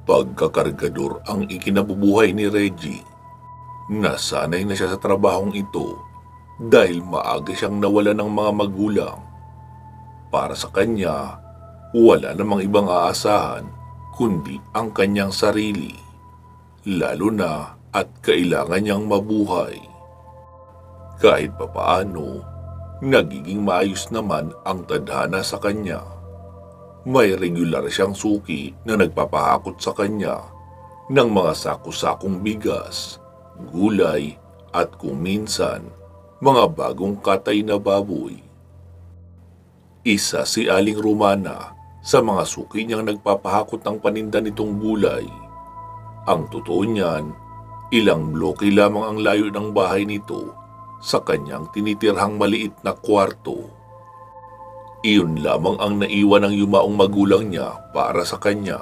Pagkakargador ang ikinabubuhay ni Reggie. Nasanay na siya sa trabahong ito dahil maaga siyang nawala ng mga magulang. Para sa kanya, wala namang ibang aasahan kundi ang kanyang sarili, lalo na at kailangan niyang mabuhay. Kahit papaano, nagiging maayos naman ang tadhana sa kanya. May regular siyang suki na nagpapahakot sa kanya ng mga sako-sakong bigas, gulay at kung minsan, mga bagong katay na baboy. Isa si Aling Romana sa mga suki niyang nagpapahakot ng paninda nitong gulay. Ang totoo niyan, ilang bloke lamang ang layo ng bahay nito sa kanyang tinitirhang maliit na kwarto. Iyon lamang ang naiwan ng yumaong magulang niya para sa kanya.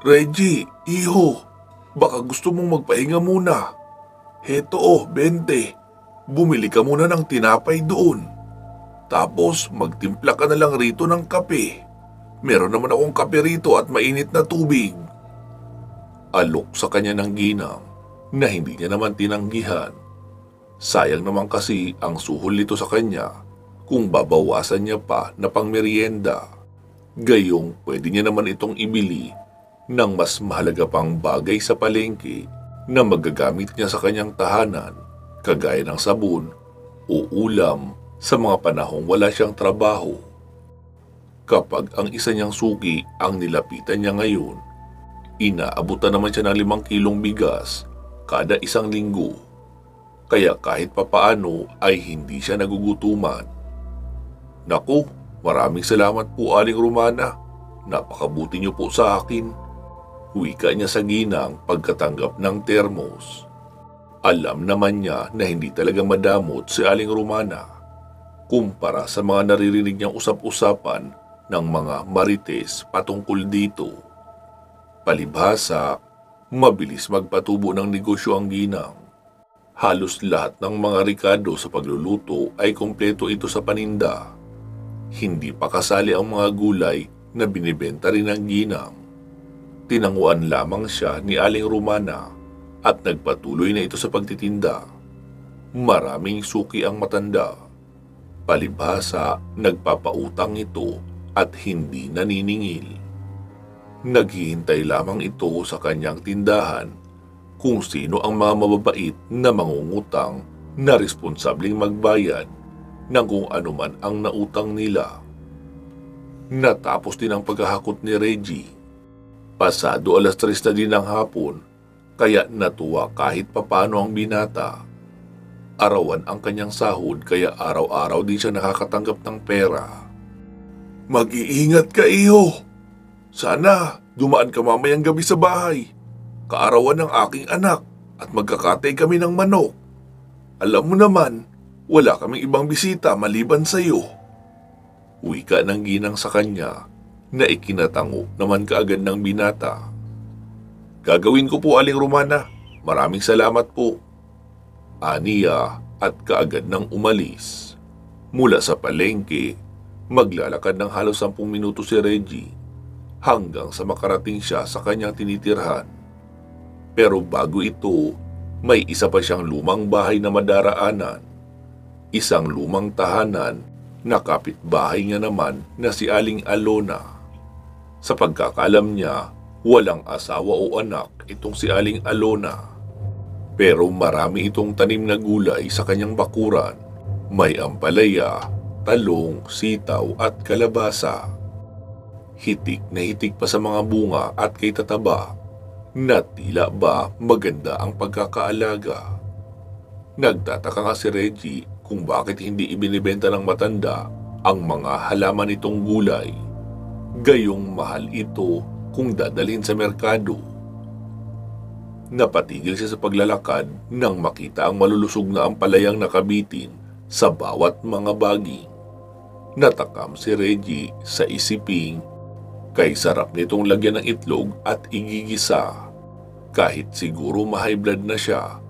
"Reggie, iho, baka gusto mong magpahinga muna. Heto 20. Bumili ka muna ng tinapay doon. Tapos magtimpla ka na lang rito ng kape. Meron naman akong kape rito at mainit na tubig." Alok sa kanya ng ginang na hindi niya naman tinanggihan. Sayang naman kasi ang suhol nito sa kanya kung babawasan niya pa na pangmeryenda. Gayong pwede niya naman itong ibili ng mas mahalaga pang bagay sa palengke na magagamit niya sa kanyang tahanan, kagaya ng sabon o ulam sa mga panahong wala siyang trabaho. Kapag ang isa niyang suki ang nilapitan niya ngayon, inaabutan naman siya ng 5 kilong bigas kada isang linggo. Kaya kahit papaano ay hindi siya nagugutuman. "Naku, maraming salamat po Aling Romana. Napakabuti niyo po sa akin." Wika niya sa ginang pagkatanggap ng termos. Alam naman niya na hindi talaga madamot si Aling Romana kumpara sa mga naririnig niyang usap-usapan ng mga marites patungkol dito. Palibhasa, mabilis magpatubo ng negosyo ang ginang. Halos lahat ng mga rikado sa pagluluto ay kompleto ito sa paninda. Hindi pa kasali ang mga gulay na binibenta rin ng ginang. Tinanguan lamang siya ni Aling Romana at nagpatuloy na ito sa pagtitinda. Maraming suki ang matanda. Palibhasa, nagpapautang ito at hindi naniningil. Naghihintay lamang ito sa kanyang tindahan kung sino ang mga mababait na mangungutang na responsabling magbayad ng kung anuman ang nautang nila. Natapos din ang paghahakot ni Reggie. Pasado 3:00 na din ng hapon, kaya natuwa kahit papano ang binata. Arawan ang kanyang sahod kaya araw-araw din siya nakakatanggap ng pera. "Mag-iingat ka, iho. Sana dumaan ka mamayang gabi sa bahay. Kaarawan ng aking anak at magkakatay kami ng manok. Alam mo naman, wala kaming ibang bisita maliban sa iyo." Wika ng ginang sa kanya na ikinatango naman kaagad ng binata. "Gagawin ko po Aling Romana. Maraming salamat po." Aniya at kaagad nang umalis. Mula sa palengke, maglalakad ng halos 10 minuto si Reggie hanggang sa makarating siya sa kanyang tinitirhan. Pero bago ito, may isa pa siyang lumang bahay na madaraanan. Isang lumang tahanan na kapitbahay niya naman na si Aling Alona. Sa pagkakalam niya, walang asawa o anak itong si Aling Alona. Pero marami itong tanim na gulay sa kanyang bakuran. May ampalaya, talong, sitaw at kalabasa. Hitik na hitik pa sa mga bunga at kay tataba na tila ba maganda ang pagkakaalaga. Nagtataka nga si Reggie kung bakit hindi ibinibenta ng matanda ang mga halaman nitong gulay. Gayong mahal ito kung dadalhin sa merkado. Napatigil siya sa paglalakad nang makita ang malulusog na ampalayang nakabitin sa bawat mga baging. Natakam si Reggie sa isiping kay sarap nitong lagyan ng itlog at igigisa. Kahit siguro ma-high blood na siya,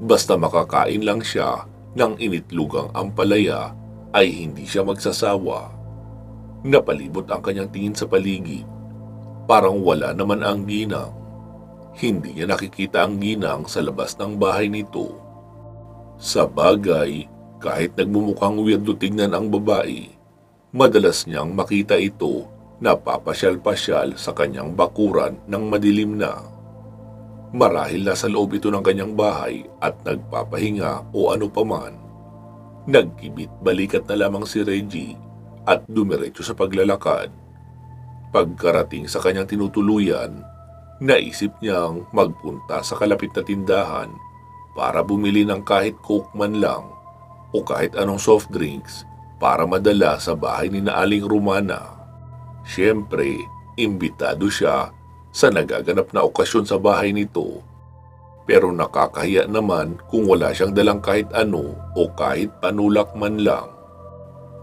basta makakain lang siya ng initlugang ampalaya ay hindi siya magsasawa. Napalibot ang kanyang tingin sa paligid. Parang wala naman ang ginang. Hindi niya nakikita ang ginang sa labas ng bahay nito. Sa bagay, kahit nagmumukhang weirdo tignan ang babae, madalas niyang makita ito na papasyal-pasyal sa kanyang bakuran ng madilim na. Marahil nasa loob ito ng kanyang bahay at nagpapahinga o ano paman. Nagkibit balikat na lamang si Reggie at dumiretso sa paglalakad. Pagkarating sa kanyang tinutuluyan, naisip niyang magpunta sa kalapit na tindahan para bumili ng kahit Coke man lang o kahit anong soft drinks para madala sa bahay ni Aling Romana. Siyempre, imbitado siya sa nagaganap na okasyon sa bahay nito. Pero nakakahiya naman kung wala siyang dalang kahit ano o kahit panulak man lang.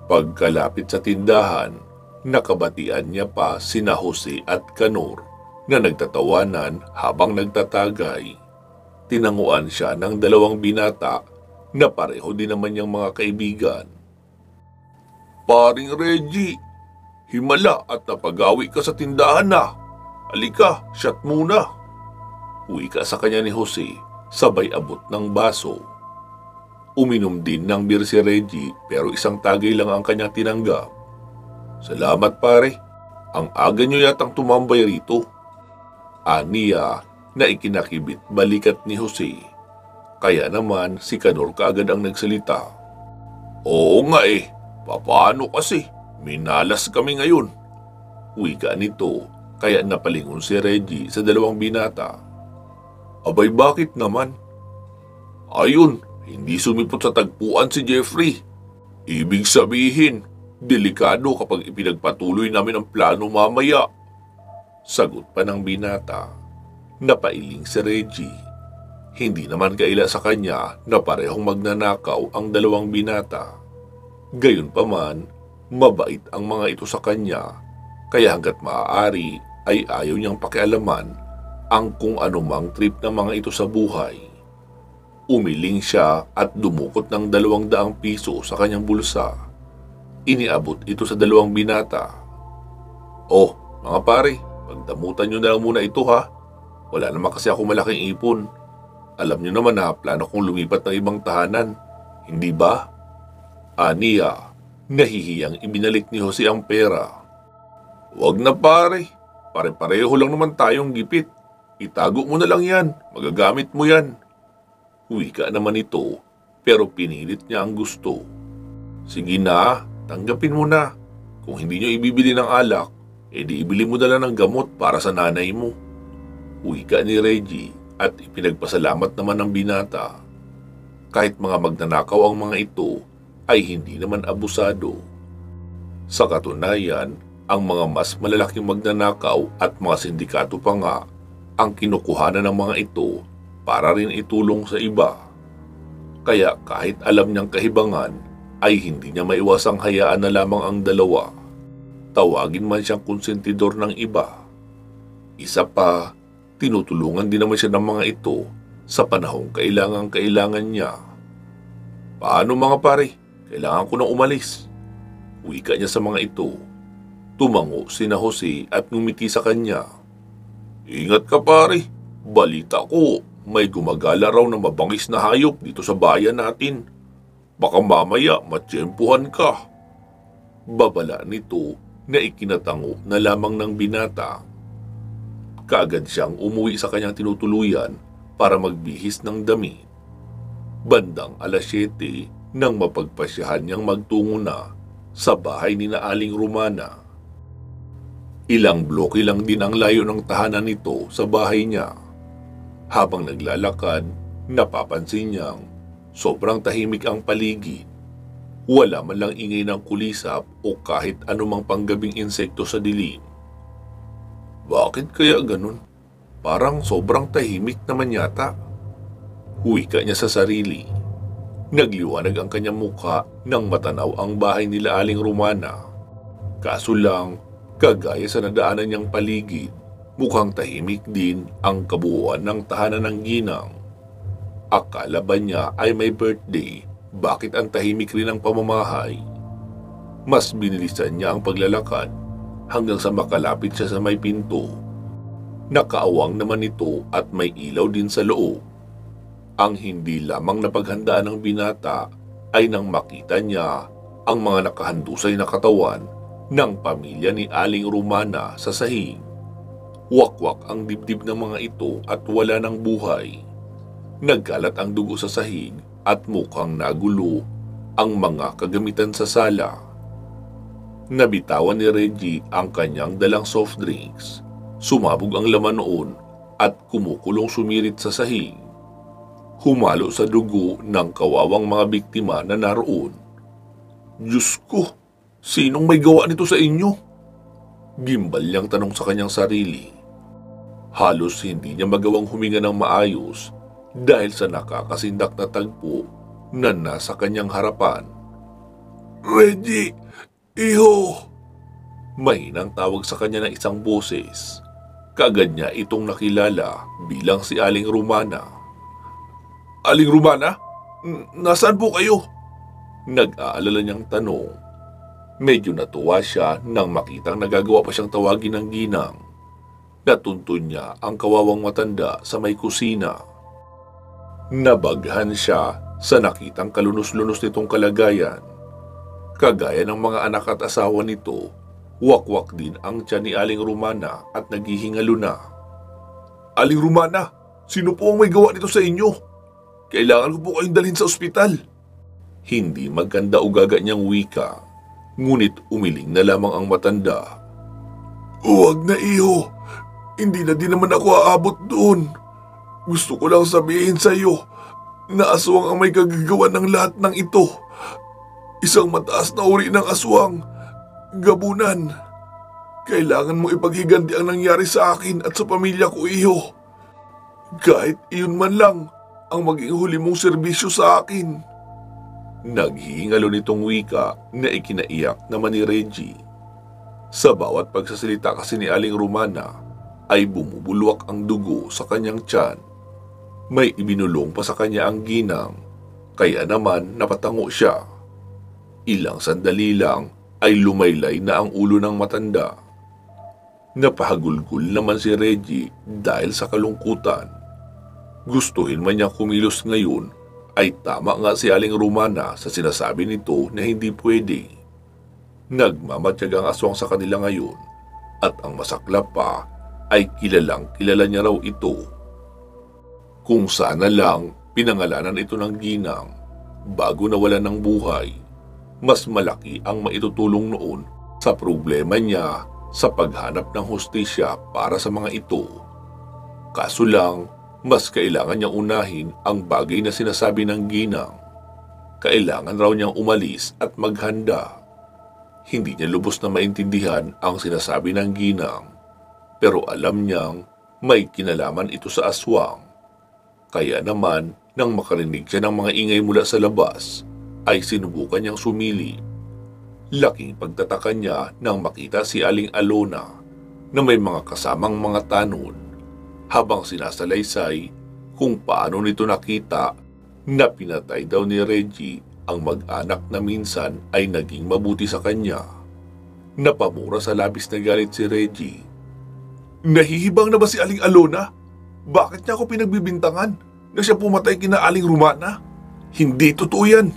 Pagkalapit sa tindahan, nakabatian niya pa sina Jose at Kanor na nagtatawanan habang nagtatagay. Tinanguan siya ng dalawang binata na pareho din naman niyang mga kaibigan. "Paring Reggie, himala at napagawi ka sa tindahan na. Halika, shot muna." Uwi ka sa kanya ni Jose, sabay abot ng baso. Uminom din ng beer si Reggie pero isang tagay lang ang kanyang tinanggap. "Salamat pare, ang aga niyo yatang tumambay rito." Aniya na ikinakibit balikat ni Jose. Kaya naman si Kanor kaagad ang nagsalita. "Oo nga papaano kasi? Minalas kami ngayon." Wika nito kaya napalingon si Reggie sa dalawang binata. "Abay bakit naman?" "Ayun, hindi sumipot sa tagpuan si Jeffrey. Ibig sabihin, delikado kapag ipinagpatuloy namin ang plano mamaya." Sagot pa ng binata. Napailing si Reggie. Hindi naman kaila sa kanya na parehong magnanakaw ang dalawang binata. Gayunpaman, mabait ang mga ito sa kanya, kaya hanggat maaari ay ayaw niyang pakialaman ang kung anumang trip ng mga ito sa buhay. Umiling siya at dumukot ng 200 piso sa kanyang bulsa. Iniabot ito sa dalawang binata. "Oh, mga pare, pagdamutan nyo na lang muna ito ha. Wala naman kasi ako malaking ipon. Alam nyo naman na plano kong lumipat ng ibang tahanan, hindi ba?" Aniya, nahihiyang ibinalik ni Jose ang pera. "Wag na pare, pare-pareho lang naman tayong gipit. Itago mo na lang yan, magagamit mo yan." Wika naman ito, pero pinilit niya ang gusto. "Sige na, tanggapin mo na. Kung hindi nyo ibibili ng alak, edi ibili mo na lang ng gamot para sa nanay mo." Wika ni Reggie at ipinagpasalamat naman ng binata. Kahit mga magnanakaw ang mga ito, ay hindi naman abusado. Sa katunayan, ang mga mas malalaking magnanakaw at mga sindikato pa nga ang kinukuhanan ng mga ito para rin itulong sa iba. Kaya kahit alam niyang kahibangan, ay hindi niya maiwasang hayaan na lamang ang dalawa. Tawagin man siyang konsentidor ng iba. Isa pa, tinutulungan din naman siya ng mga ito sa panahong kailangan niya. "Paano mga pare? Kailangan ko nang umalis." Wika niya sa mga ito. Tumango sina Jose at ngumiti sa kanya. "Ingat ka pare, balita ko may gumagala raw na mabangis na hayop dito sa bayan natin. Baka mamaya matsyempuhan ka." Babala nito na ikinatango na lamang ng binata. Kaagad siyang umuwi sa kanyang tinutuluyan para magbihis ng damit. Bandang 7:00 nang mapagpasyahan niyang magtungo na sa bahay ni Aling Romana. Ilang bloke lang din ang layo ng tahanan nito sa bahay niya. Habang naglalakad, napapansin niyang sobrang tahimik ang paligid. Wala man lang ingay ng kulisap o kahit anumang panggabing insekto sa dilim. Bakit kaya ganun? Parang sobrang tahimik naman yata. Huwika niya sa sarili. Nagliwanag ang kanyang mukha nang matanaw ang bahay nila Aling Romana. Kaso lang, kagaya sa nadaanan niyang paligid, mukhang tahimik din ang kabuuan ng tahanan ng ginang. Akala ba niya ay may birthday? Bakit ang tahimik rin ang pamamahay? Mas binilisan niya ang paglalakad hanggang sa makalapit siya sa may pinto. Nakaawang naman ito at may ilaw din sa loob. Ang hindi lamang napaghandaan ng binata ay nang makita niya ang mga nakahandusay na katawan ng pamilya ni Aling Romana sa sahig. Wakwak ang dibdib ng mga ito at wala ng buhay. Nagkalat ang dugo sa sahig at mukhang nagulo ang mga kagamitan sa sala. Nabitawan ni Reggie ang kanyang dalang soft drinks. Sumabog ang laman noon at kumukulong sumirit sa sahig. Humalo sa dugo ng kawawang mga biktima na naroon. Diyos ko, sinong may gawa nito sa inyo? Gimbal niyang tanong sa kanyang sarili. Halos hindi niya magawang huminga ng maayos dahil sa nakakasindak na tagpo na nasa kanyang harapan. Reggie! Iho! Mahinang tawag sa kanya ng isang boses. Kaagad niya itong nakilala bilang si Aling Romana. Aling Romana? Nasaan po kayo? Nag-aalala niyang tanong. Medyo natuwa siya nang makitang nagagawa pa siyang tawagin ng ginang. Natuntun niya ang kawawang matanda sa may kusina. Nabaghan siya sa nakitang kalunos-lunos nitong kalagayan. Kagaya ng mga anak at asawa nito, wakwak din ang tiyan ni Aling Romana at naghihingalo na. Aling Romana, sino po ang may gawa nito sa inyo? Kailangan ko po kayong dalhin sa ospital. Hindi maganda ugaga niyang wika, ngunit umiling na lamang ang matanda. Huwag na iho, hindi na din naman ako aabot doon. Gusto ko lang sabihin sa iyo na aswang ang may kagagawa ng lahat ng ito. Isang mataas na uri ng aswang, gabunan. Kailangan mo ipaghiganti ang nangyari sa akin at sa pamilya ko, iho. Kahit iyon man lang ang maging huli mong serbisyo sa akin. Naghihingalo nitong wika na ikinaiyak naman ni Reggie. Sa bawat pagsasalita kasi ni Aling Romana ay bumubulwak ang dugo sa kanyang tiyan. May ibinulong pa sa kanya ang ginang, kaya naman napatango siya. Ilang sandali lang ay lumaylay na ang ulo ng matanda. Napahagulgul naman si Reggie dahil sa kalungkutan. Gustuhin man niya kumilos ngayon, ay tama nga si Aling Romana sa sinasabi nito na hindi pwede. Nagmamatyagang aswang sa kanila ngayon at ang masaklap pa ay kilalang kilala niya raw ito. Kung sana lang pinangalanan ito ng ginang bago nawala ng buhay, mas malaki ang maitutulong noon sa problema niya sa paghanap ng hustisya para sa mga ito. Kaso lang, mas kailangan niyang unahin ang bagay na sinasabi ng ginang. Kailangan raw niyang umalis at maghanda. Hindi niya lubos na maintindihan ang sinasabi ng ginang, pero alam niyang may kinalaman ito sa aswang. Kaya naman, nang makarinig siya ng mga ingay mula sa labas, ay sinubukan niyang sumili. Laking pagtataka niya nang makita si Aling Alona na may mga kasamang mga tanod habang sinasalaysay kung paano nito nakita na pinatay daw ni Reggie ang mag-anak na minsan ay naging mabuti sa kanya. Napamura sa labis na galit si Reggie. Nahihibang na ba si Aling Alona? Bakit niya ako pinagbibintangan na siya pumatay kina Aling Romana? Hindi totoo yan.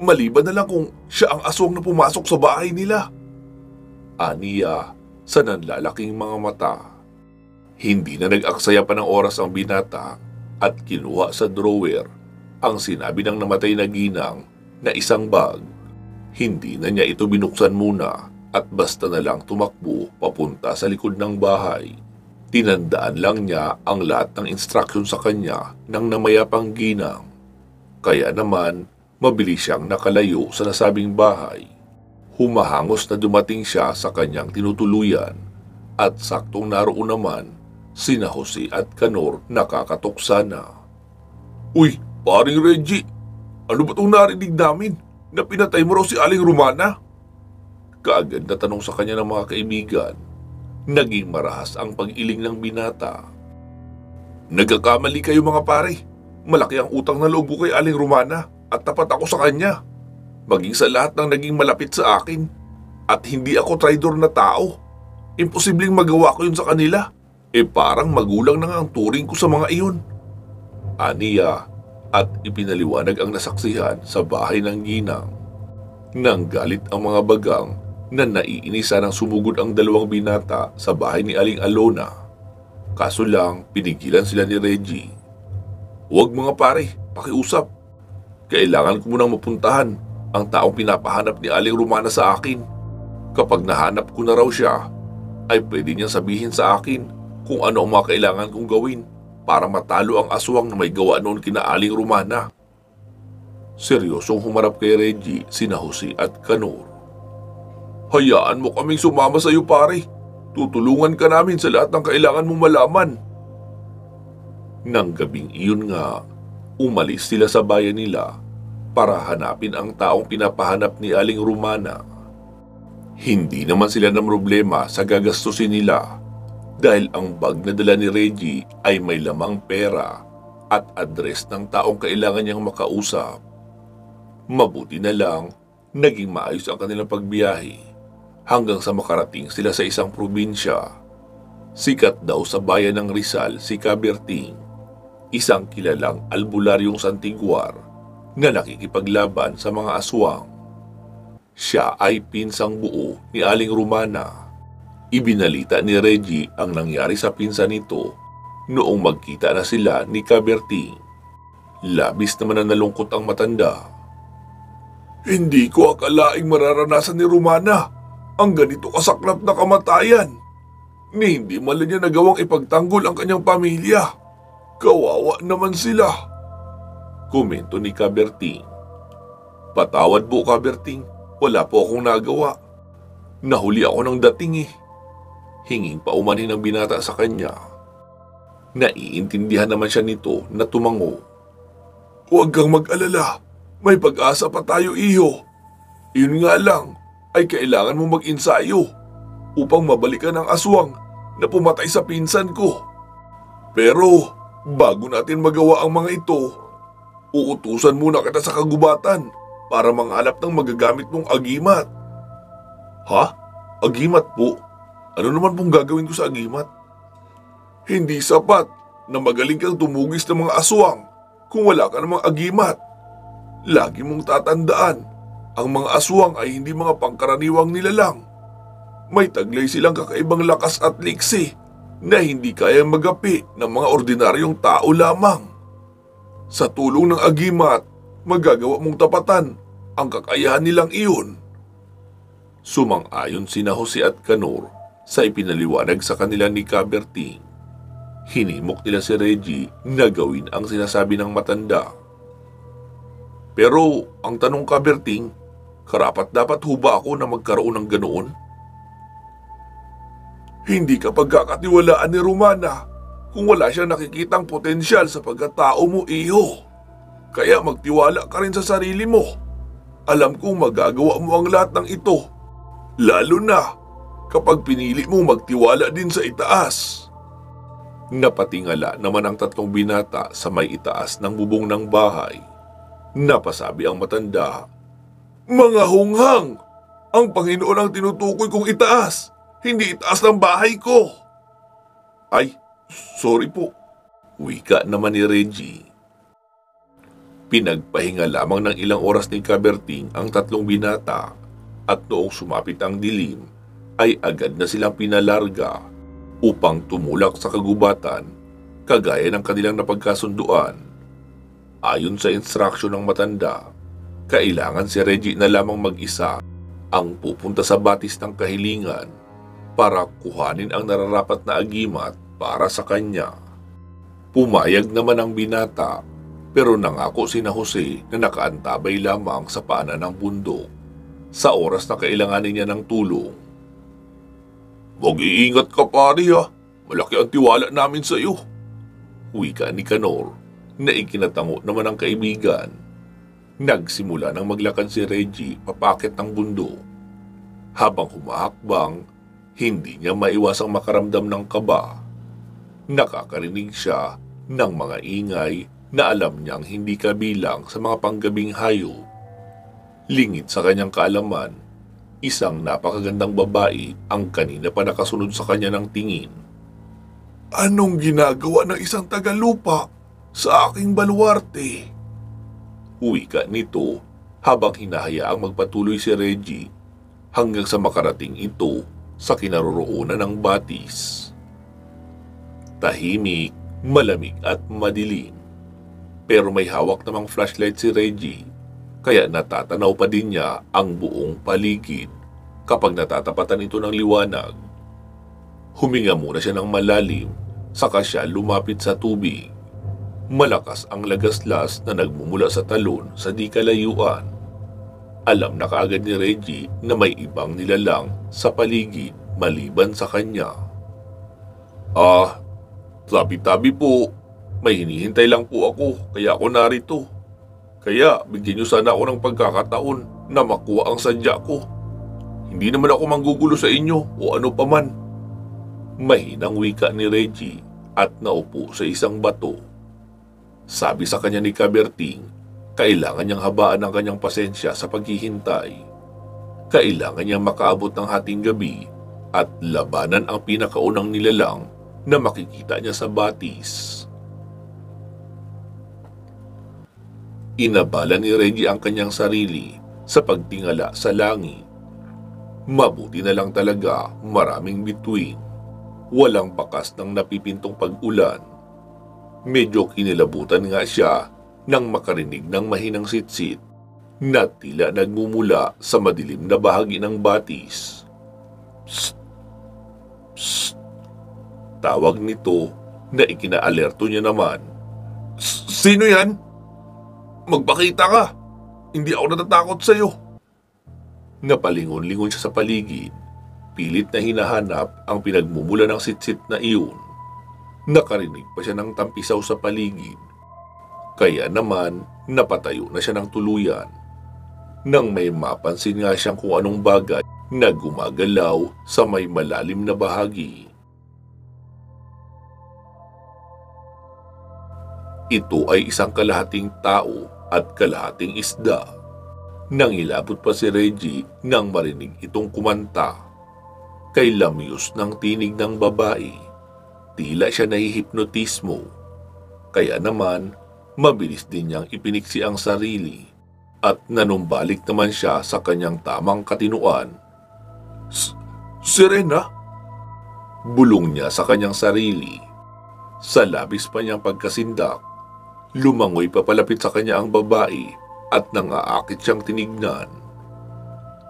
Maliban na lang kung siya ang aswang na pumasok sa bahay nila. Aniya sa nanlalaking mga mata. Hindi na nag-aksaya pa ng oras ang binata at kinuha sa drawer ang sinabi ng namatay na ginang na isang bag. Hindi na niya ito binuksan muna at basta na lang tumakbo papunta sa likod ng bahay. Tinandaan lang niya ang lahat ng instruction sa kanya ng namayapang ginang. Kaya naman, mabilis siyang nakalayo sa nasabing bahay. Humahangos na dumating siya sa kanyang tinutuluyan at saktong naroon naman sina Jose at Canor nakakatuksa na. Uy, paring Reggie, ano ba itong narinig namin na pinatay mo raw si Aling Romana? Kaagad na tanong sa kanya ng mga kaibigan. Naging marahas ang pag-iling ng binata. Nagkakamali kayo mga pare. Malaki ang utang na loob ko kay Aling Romana at tapat ako sa kanya. Maging sa lahat ng naging malapit sa akin. At hindi ako traidor na tao. Imposibleng magawa ko yun sa kanila. Parang magulang na nga ang turing ko sa mga iyon. Aniya at ipinaliwanag ang nasaksihan sa bahay ng ginang. Nang galit ang mga bagang na naiinisa ng sumugod ang dalawang binata sa bahay ni Aling Alona. Kaso lang pinigilan sila ni Reggie. "Huwag mga pare, pakiusap. Kailangan ko munang mapuntahan ang taong pinapahanap ni Aling Romana sa akin. Kapag nahanap ko na raw siya, ay pwede niyang sabihin sa akin kung ano ang mga kailangan kong gawin para matalo ang aswang na may gawa noon kina Aling Romana." Seryosong humarap kay Reggie sina Jose at Kanor. "Hayaan mo kaming sumama sa iyo pare. Tutulungan ka namin sa lahat ng kailangan mong malaman." Nang gabing iyon nga, umalis sila sa bayan nila para hanapin ang taong pinapahanap ni Aling Romana. Hindi naman sila ng problema sa gagastusin nila dahil ang bag na dala ni Reggie ay may lamang pera at address ng taong kailangan niyang makausap. Mabuti na lang, naging maayos ang kanilang pagbiyahe hanggang sa makarating sila sa isang probinsya. Sikat daw sa bayan ng Rizal si Caberting, isang kilalang albularyong santiguar na nakikipaglaban sa mga aswang. Siya ay pinsang buo ni Aling Romana. Ibinalita ni Reggie ang nangyari sa pinsan nito noong magkita na sila ni Caberting. Labis naman na nalungkot ang matanda. "Hindi ko akalaing mararanasan ni Romana ang ganito kasaklap na kamatayan. Ni hindi man niya nagawang ipagtanggol ang kanyang pamilya. Kawawa naman sila." Komento ni Caberting. "Patawad po, Caberting. Wala po akong nagawa. Nahuli ako ng dating eh." Hinging paumanhin ng binata sa kanya. Naiintindihan naman siya nito na tumango. "Huwag kang mag-alala. May pag-asa pa tayo, iho. Yun nga lang, ay kailangan mo mag-insayo upang mabalikan ang aswang na pumatay sa pinsan ko. Pero bago natin magawa ang mga ito, uutusan muna kita sa kagubatan para manghanap ng magagamit mong agimat." "Ha? Agimat po? Ano naman pong gagawin ko sa agimat?" "Hindi sapat na magaling kang tumugis ng mga aswang kung wala ka namang agimat. Lagi mong tatandaan, ang mga aswang ay hindi mga pangkaraniwang nilalang. May taglay silang kakaibang lakas at liksi na hindi kayang magapi ng mga ordinaryong tao lamang. Sa tulong ng agimat, magagawa mong tapatan ang kakayahan nilang iyon." Sumang-ayon sina Jose at Kanor sa ipinaliwanag sa kanila ni Caberting. Hinimok nila si Reggie na gawin ang sinasabi ng matanda. "Pero ang tanong, Caberting, karapat-dapat ho ba ako na magkaroon ng ganoon?" "Hindi ka pagkakatiwalaan ni Romana kung wala siyang nakikitang potensyal sa pagkatao mo, iho. Kaya magtiwala ka rin sa sarili mo. Alam kong magagawa mo ang lahat ng ito, lalo na kapag pinili mo magtiwala din sa itaas." Napatingala naman ang tatlong binata sa may itaas ng bubong ng bahay. Napasabi ang matanda, "Mga hunghang! Ang Panginoon ang tinutukoy kong itaas, hindi itaas ng bahay ko." "Ay, sorry po," wika naman ni Reggie. Pinagpahinga lamang ng ilang oras ni Caberting ang tatlong binata at noong sumapit ang dilim ay agad na silang pinalarga upang tumulak sa kagubatan kagaya ng kanilang napagkasunduan. Ayon sa instruksyon ng matanda, kailangan si Reggie na lamang mag-isa ang pupunta sa batis ng kahilingan para kuhanin ang nararapat na agimat para sa kanya. Pumayag naman ang binata pero nangako sina Jose na nakaantabay lamang sa paanan ng bundok sa oras na kailanganin niya ng tulong. "Mag-iingat ka pare ha, malaki ang tiwala namin sa iyo," wika ni Kanor na ikinatango naman ang kaibigan. Nagsimula nang maglakad si Reggie papakit ng bundok. Habang humahakbang, hindi niya maiwasang makaramdam ng kaba. Nakakarinig siya ng mga ingay na alam niyang hindi kabilang sa mga panggabing hayop. Lingid sa kanyang kaalaman, isang napakagandang babae ang kanina pa nakasunod sa kanya ng tingin. Anong ginagawa ng isang tagalupa sa aking baluarte? Wika nito habang hinahayaang magpatuloy si Reggie hanggang sa makarating ito sa kinaroroonan ng batis. Tahimik, malamig at madilim. Pero may hawak namang flashlight si Reggie, kaya natatanaw pa din niya ang buong paligid kapag natatapatan ito ng liwanag. Huminga muna siya ng malalim, saka siya lumapit sa tubig. Malakas ang lagaslas na nagmumula sa talon sa di kalayuan. Alam na kaagad ni Reggie na may ibang nilalang sa paligid maliban sa kanya. Tabi-tabi po. May hinihintay lang po ako, kaya ako narito. Kaya bigyan niyo sana ako ng pagkakataon na makuha ang sadya ko. Hindi naman ako manggugulo sa inyo o ano paman. Mahinang wika ni Reggie at naupo sa isang bato. Sabi sa kanya ni Caberting, kailangan niyang habaan ang kanyang pasensya sa paghihintay. Kailangan niyang makaabot ng hating gabi at labanan ang pinakaunang nilalang na makikita niya sa batis. Inabala ni Reggie ang kanyang sarili sa pagtingala sa langit. Mabuti na lang talaga maraming bituin. Walang bakas ng napipintong pag-ulan. Medyo kinilabutan nga siya nang makarinig ng mahinang sitsit na tila nagmumula sa madilim na bahagi ng batis. Psst! Psst! Tawag nito na ikinaalerto niya naman. Sino yan? Magpakita ka! Hindi ako natatakot sa'yo. Napalingon-lingon siya sa paligid. Pilit na hinahanap ang pinagmumula ng sitsit na iyon. Nakarinig pa siya ng tampisaw sa paligid. Kaya naman napatayo na siya ng tuluyan. Nang may mapansin nga siyang kung anong bagay na gumagalaw sa may malalim na bahagi. Ito ay isang kalahating tao at kalahating isda. Nang ilapot pa si Reggie nang marinig itong kumanta. Kay lamyos ng tinig ng babae, tila siya nahihipnotismo. Kaya naman, mabilis din niyang ipiniksi ang sarili at nanumbalik naman siya sa kanyang tamang katinuan. Serena? Bulong niya sa kanyang sarili. Sa labis pa niyang pagkasindak, lumangoy papalapit sa kanya ang babae at nangaakit siyang tinignan.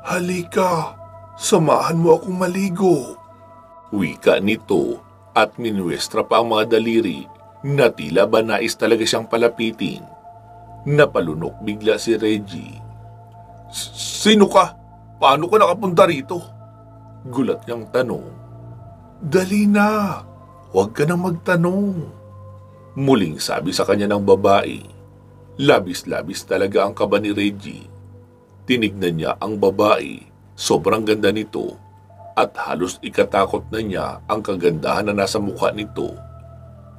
Halika, samahan mo akong maligo. Wika nito at minuestra pa ang mga daliri na tila ba nais talaga siyang palapitin. Napalunok bigla si Reggie. Sino ka? Paano ka nakapunta rito? Gulat niyang tanong. Dali na, huwag ka nang magtanong. Muling sabi sa kanya ng babae. Labis-labis talaga ang kaba ni Reggie. Tinignan niya ang babae, sobrang ganda nito, at halos ikatakot na niya ang kagandahan na nasa mukha nito.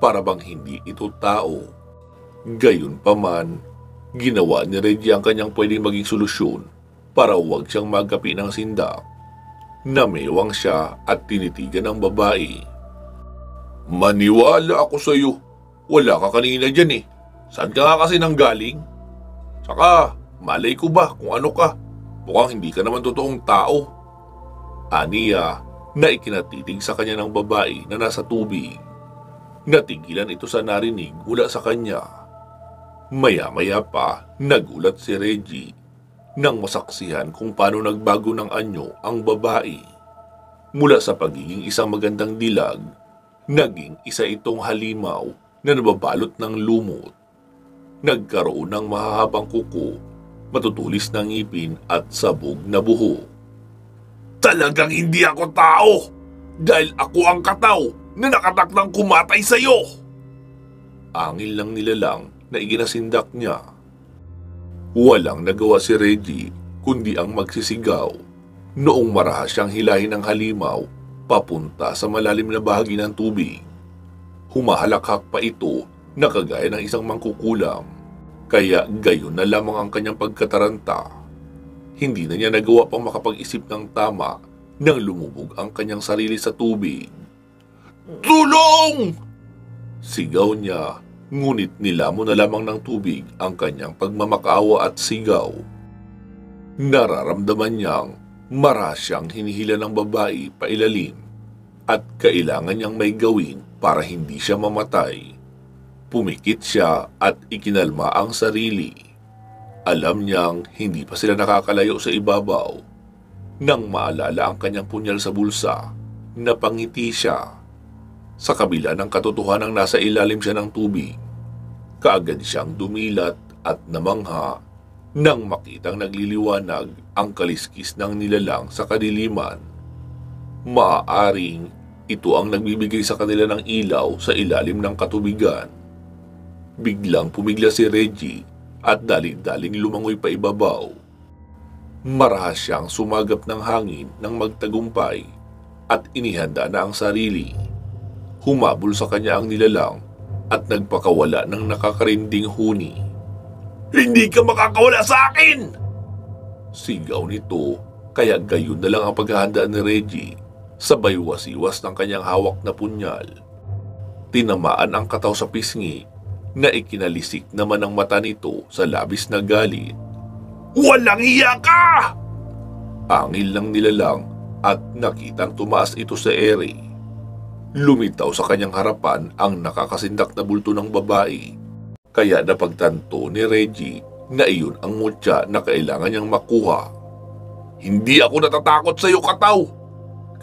Para bang hindi ito tao. Gayunpaman, ginawa ni Reggie ang kanyang pwedeng maging solusyon para huwag siyang magapi ng sindak. Namewang siya at tinitigan ng babae. Maniwala ako sa iyo. Wala ka kanina dyan eh. Saan ka nga kasi nanggaling? Saka, malay ko ba kung ano ka? Mukhang hindi ka naman totoong tao. Aniya na ikinatitig sa kanya ng babae na nasa tubig. Natigilan ito sa narinig mula sa kanya. Maya-maya pa, nagulat si Reggie nang masaksihan kung paano nagbago ng anyo ang babae. Mula sa pagiging isang magandang dilag, naging isa itong halimaw na nababalot ng lumot. Nagkaroon ng mahahabang kuko, matutulis na ngipin at sabog na buhok. Talagang hindi ako tao dahil ako ang kataw na nakatakdang kumatay sa iyo. Angil ng nilalang na iginasindak niya. Walang nagawa si Reggie kundi ang magsisigaw noong marahas siyang hilahin ng halimaw papunta sa malalim na bahagi ng tubig. Humahalakhak pa ito na kagaya ng isang mangkukulam, kaya gayon na lamang ang kanyang pagkataranta. Hindi na niya nagawa pang makapag-isip ng tama nang lumubog ang kanyang sarili sa tubig. Tulong! Sigaw niya, ngunit nilamon na lamang ng tubig ang kanyang pagmamakaawa at sigaw. Nararamdaman niyang mara siyang hinihila ng babae pailalim at kailangan niyang may gawin para hindi siya mamatay. Pumikit siya at ikinalma ang sarili. Alam niyang hindi pa sila nakakalayo sa ibabaw. Nang maalala ang kanyang punyal sa bulsa, napangiti siya. Sa kabila ng katotohanang nasa ilalim siya ng tubig, kaagad siyang dumilat at namangha nang makitang nagliliwanag ang kaliskis ng nilalang sa kadiliman. Maaaring ito ang nagbibigay sa kanila ng ilaw sa ilalim ng katubigan. Biglang pumigla si Reggie at dali-daling lumangoy pa ibabaw. Marahas siyang sumagap ng hangin ng magtagumpay at inihanda na ang sarili. Humabol sa kanya ang nilalang at nagpakawala ng nakakarinding huni. Hindi ka makakawala sa akin! Sigaw nito, kaya gayon na lang ang paghahanda ni Reggie, sabay wasiwas ng kanyang hawak na punyal. Tinamaan ang kataw sa pisngi na ikinalisik naman ang mata nito sa labis na galit. Walang hiya ka! Angil ng nilalang at nakitang tumaas ito sa ere. Lumitaw sa kanyang harapan ang nakakasindak na bulto ng babae. Kaya napagtanto ni Reggie na iyon ang mutya na kailangan niyang makuha. Hindi ako natatakot sa iyo, kataw!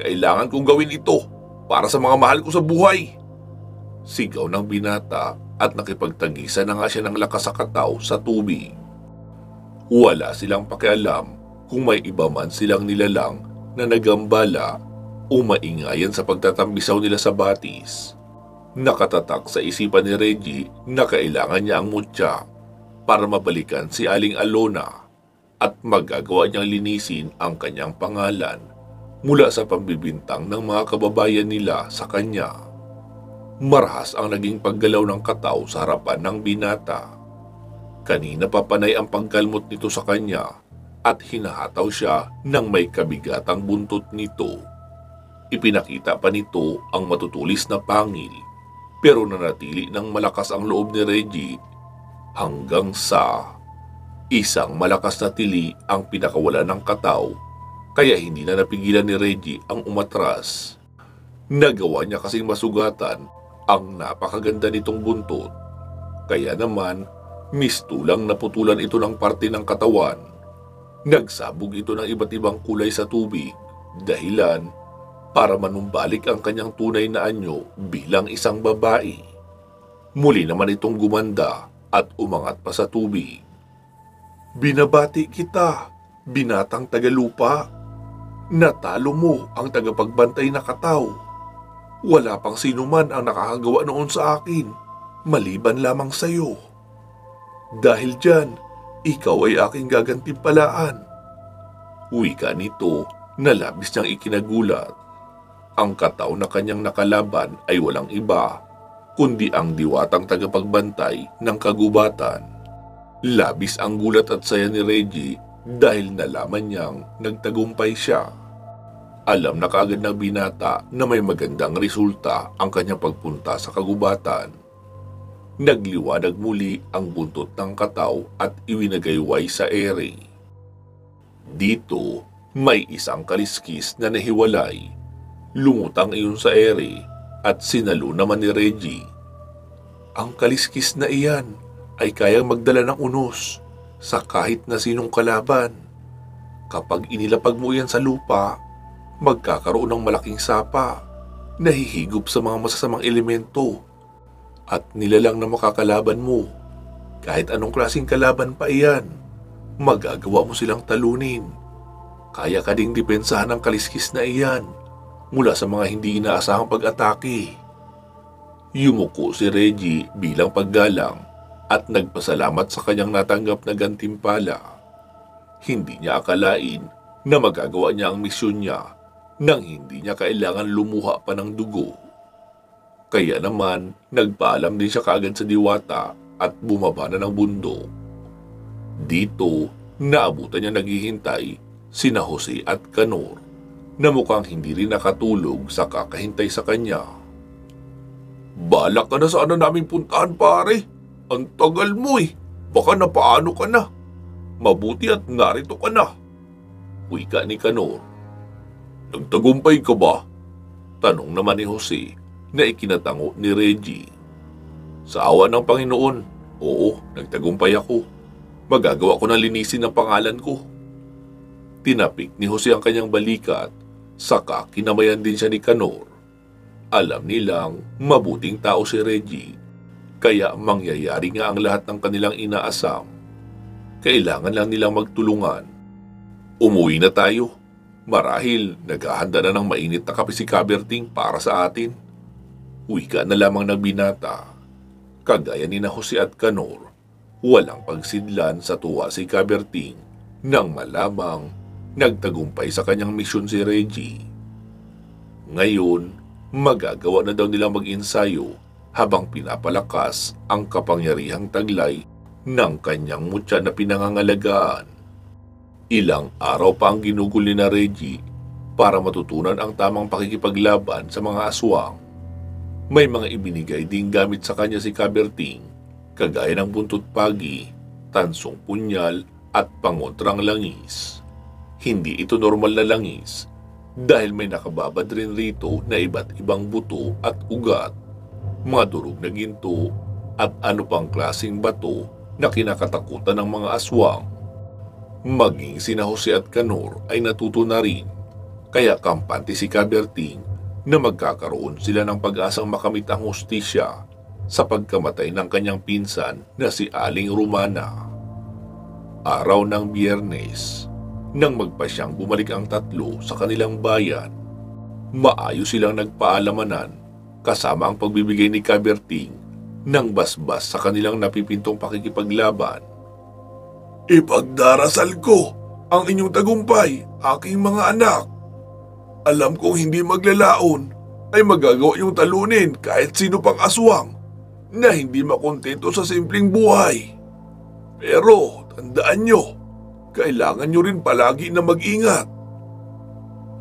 Kailangan kong gawin ito para sa mga mahal ko sa buhay! Sigaw ng binata at nakipagtagisa na nga siya ng lakas sa kataw sa tubig. Wala silang pakialam kung may iba man silang nilalang na nagambala o maingayan sa pagtatambisaw nila sa batis. Nakatatak sa isipan ni Reggie na kailangan niya ang mutya para mabalikan si Aling Alona at magagawa niyang linisin ang kanyang pangalan mula sa pambibintang ng mga kababayan nila sa kanya. Marahas ang naging paggalaw ng kataw sa harapan ng binata. Kanina pa panay ang pagkalmot nito sa kanya at hinahataw siya ng may kabigatang buntot nito. Ipinakita pa nito ang matutulis na pangil, pero nanatili ng malakas ang loob ni Reggie hanggang sa isang malakas na tili ang pinakawala ng kataw, kaya hindi na napigilan ni Reggie ang umatras. Nagawa niya kasing masugatan ang napakaganda nitong buntot, kaya naman mistulang naputulan ito ng parte ng katawan. Nagsabog ito ng iba't ibang kulay sa tubig, dahilan para manumbalik ang kanyang tunay na anyo bilang isang babae. Muli naman itong gumanda at umangat pa sa tubig. Binabati kita, binatang tagalupa. Natalo mo ang tagapagbantay na kataw. Wala pang sino man ang nakakagawa noon sa akin, maliban lamang sa iyo. Dahil dyan, ikaw ay aking gagantimpalaan. Wika nito na labis niyang ikinagulat. Ang kataw na kanyang nakalaban ay walang iba, kundi ang diwatang tagapagbantay ng kagubatan. Labis ang gulat at saya ni Reggie dahil nalaman niyang nagtagumpay siya. Alam na kaagad ng binata na may magandang resulta ang kanyang pagpunta sa kagubatan. Nagliwanag muli ang buntot ng kataw at iwinagayway sa ere. Dito, may isang kaliskis na nahiwalay. Lumutang iyon sa ere at sinalo naman ni Reggie. Ang kaliskis na iyan ay kayang magdala ng unos sa kahit na sinong kalaban. Kapag inilapag mo yan sa lupa, magkakaroon ng malaking sapa, nahihigop sa mga masasamang elemento, at nilalang na makakalaban mo. Kahit anong klaseng kalaban pa iyan, magagawa mo silang talunin. Kaya ka ding depensahan ng kaliskis na iyan mula sa mga hindi inaasahang pag-atake. Yumuko si Reggie bilang paggalang at nagpasalamat sa kanyang natanggap na gantimpala. Hindi niya akalain na magagawa niya ang misyon niya nang hindi niya kailangan lumuha pa ng dugo. Kaya naman, nagpaalam din siya kaagad sa diwata at bumaba na ng bundok. Dito, naabutan niya naghihintay sina Jose at Kanor, na mukhang hindi rin nakatulog sa kakahintay sa kanya. Balak ka na sana namin puntahan pare. Ang tagal mo eh. Baka napaano ka na. Mabuti at narito ka na. Wika ni Kanor. Nagtagumpay ka ba? Tanong naman ni Jose na ikinatango ni Reggie. Sa awa ng Panginoon, oo, nagtagumpay ako. Magagawa ko na linisin ang pangalan ko. Tinapik ni Jose ang kanyang balikat, saka kinamayan din siya ni Kanor. Alam nilang mabuting tao si Reggie, kaya mangyayari nga ang lahat ng kanilang inaasam. Kailangan lang nilang magtulungan. Umuwi na tayo. Marahil naghahanda na ng mainit na kape si Kaberting para sa atin. Wika na lamang ng binata. Kagaya ni na Jose at Kanor, walang pagsidlan sa tuwa si Kaberting nang malamang nagtagumpay sa kanyang misyon si Reggie. Ngayon, magagawa na daw nilang mag-ensayo habang pinapalakas ang kapangyarihang taglay ng kanyang mutya na pinangangalagaan. Ilang araw pa ang ginugol ni na Reggie para matutunan ang tamang pakikipaglaban sa mga aswang. May mga ibinigay ding gamit sa kanya si Kaberting, kagaya ng buntot pagi, tansong punyal at pangontrang langis. Hindi ito normal na langis dahil may nakababad rin rito na iba't ibang buto at ugat, mga durog na ginto at ano pang klaseng bato na kinakatakutan ng mga aswang. Maging sina Jose at Kanor ay natuto na rin, kaya kampante si Kaberting na magkakaroon sila ng pag-asang makamit ang hustisya sa pagkamatay ng kanyang pinsan na si Aling Romana. Araw ng Biyernes, nang magpasyang bumalik ang tatlo sa kanilang bayan, maayos silang nagpaalamanan kasama ang pagbibigay ni Kaberting ng basbas sa kanilang napipintong pakikipaglaban. Ipagdarasal ko ang inyong tagumpay, aking mga anak. Alam kong hindi maglalaon ay magagawa yung talunin kahit sino pang aswang na hindi makontento sa simpleng buhay. Pero tandaan nyo, kailangan nyo rin palagi na mag-ingat.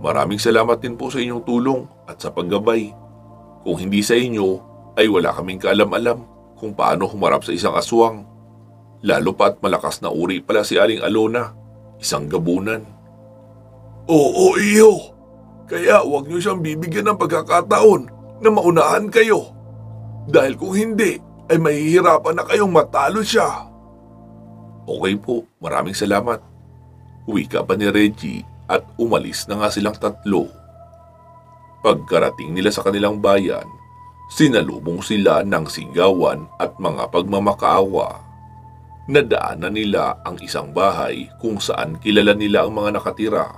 Maraming salamat din po sa inyong tulong at sa paggabay. Kung hindi sa inyo, ay wala kaming kaalam-alam kung paano humarap sa isang aswang. Lalo pa't malakas na uri pala si Aling Alona, isang gabunan. Oo, iyo. Kaya huwag niyo siyang bibigyan ng pagkakataon na maunahan kayo. Dahil kung hindi, ay mahihirapan na kayong matalo siya. Okay po, maraming salamat. Wika pa ni Reggie at umalis na nga silang tatlo. Pagkarating nila sa kanilang bayan, sinalubong sila ng sigawan at mga pagmamakaawa. Nadaanan nila ang isang bahay kung saan kilala nila ang mga nakatira,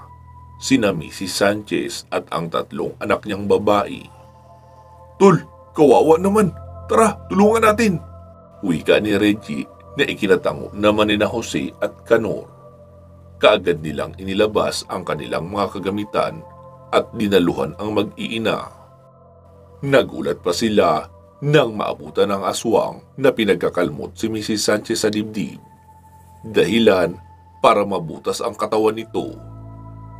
sina Mrs. Sanchez at ang tatlong anak niyang babae. Tul, kawawa naman. Tara, tulungan natin. Wika ni Reggie na ikinatango naman ni na Jose at Kanor. Kaagad nilang inilabas ang kanilang mga kagamitan at dinaluhan ang mag-iina. Nagulat pa sila nang maabutan ng aswang na pinagkakalmot si Mrs. Sanchez sa dibdib. Dahilan para mabutas ang katawan nito.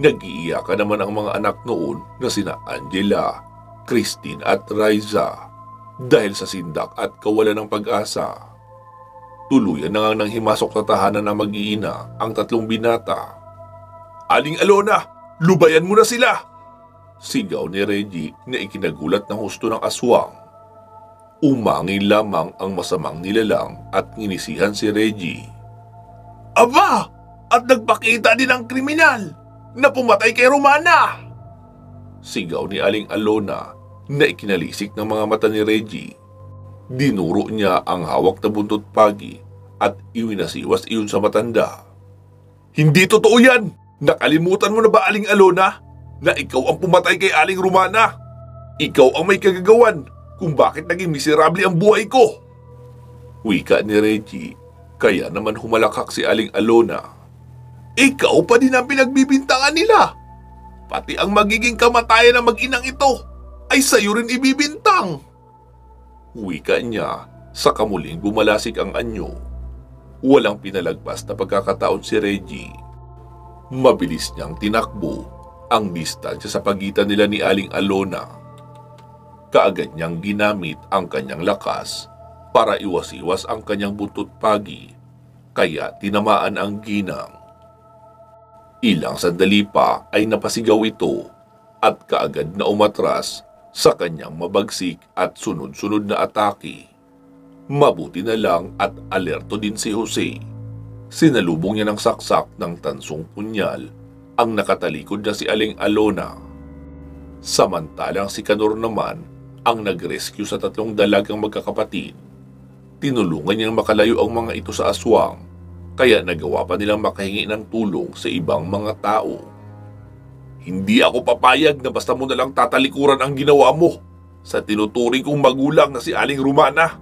Nag-iiyakan naman ang mga anak noon na sina Angela, Christine at Riza dahil sa sindak at kawalan ng pag-asa. Tuluyan na nga nang himasok sa tahanan ng mag-iina ang tatlong binata. Aling Alona, lubayan mo na sila! Sigaw ni Reggie na ikinagulat ng husto ng aswang. Umangin lamang ang masamang nilalang at nginisihan si Reggie. Aba! At nagpakita din ang kriminal na pumatay kay Romana! Sigaw ni Aling Alona na ikinalisik ng mga mata ni Reggie. Dinuro niya ang hawak na buntot pagi at iwinasiwas iyon sa matanda. Hindi totoo yan! Nakalimutan mo na ba, Aling Alona, na ikaw ang pumatay kay Aling Romana? Ikaw ang may kagagawan kung bakit naging miserable ang buhay ko. Wika ni Reggie, kaya naman humalakhak si Aling Alona. Ikaw pa din ang pinagbibintangan nila. Pati ang magiging kamatayan ng mag-inang ito ay sayo rin ibibintang. Wika niya sa kamuling bumalasik ang anyo. Walang pinalagpas na pagkakataon si Reggie. Mabilis niyang tinakbo ang distansya sa pagitan nila ni Aling Alona. Kaagad niyang ginamit ang kanyang lakas para iwas-iwas ang kanyang buntot pagi, kaya tinamaan ang ginang. Ilang sandali pa ay napasigaw ito at kaagad na umatras sa kanyang mabagsik at sunod-sunod na atake. Mabuti na lang at alerto din si Jose. Sinalubong niya ng saksak ng tansong punyal ang nakatalikod na si Aling Alona. Samantalang si Kanor naman ang nag-rescue sa 3 dalagang magkakapatid. Tinulungan niyang makalayo ang mga ito sa aswang, kaya nagawa pa nilang makahingi ng tulong sa ibang mga tao. Hindi ako papayag na basta mo nalang tatalikuran ang ginawa mo sa tinuturing kong magulang na si Aling Romana.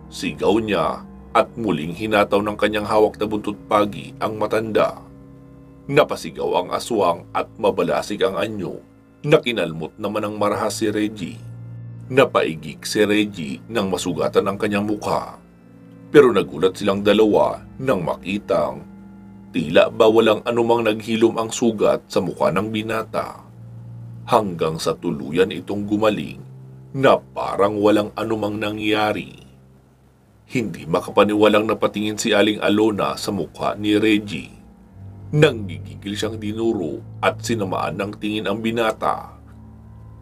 Sigaw niya at muling hinataw ng kanyang hawak na buntot pagi ang matanda. Napasigaw ang aswang at mabalasig ang anyo na kinalmot naman ng marahas si Reggie. Napaigik si Reggie nang masugatan ang kanyang mukha. Pero nagulat silang dalawa nang makitang tila ba walang anumang naghilom ang sugat sa mukha ng binata. Hanggang sa tuluyan itong gumaling na parang walang anumang nangyari. Hindi makapaniwalang napatingin si Aling Alona sa mukha ni Reggie. Nanggigigil siyang dinuro at sinamaan ng tingin ang binata.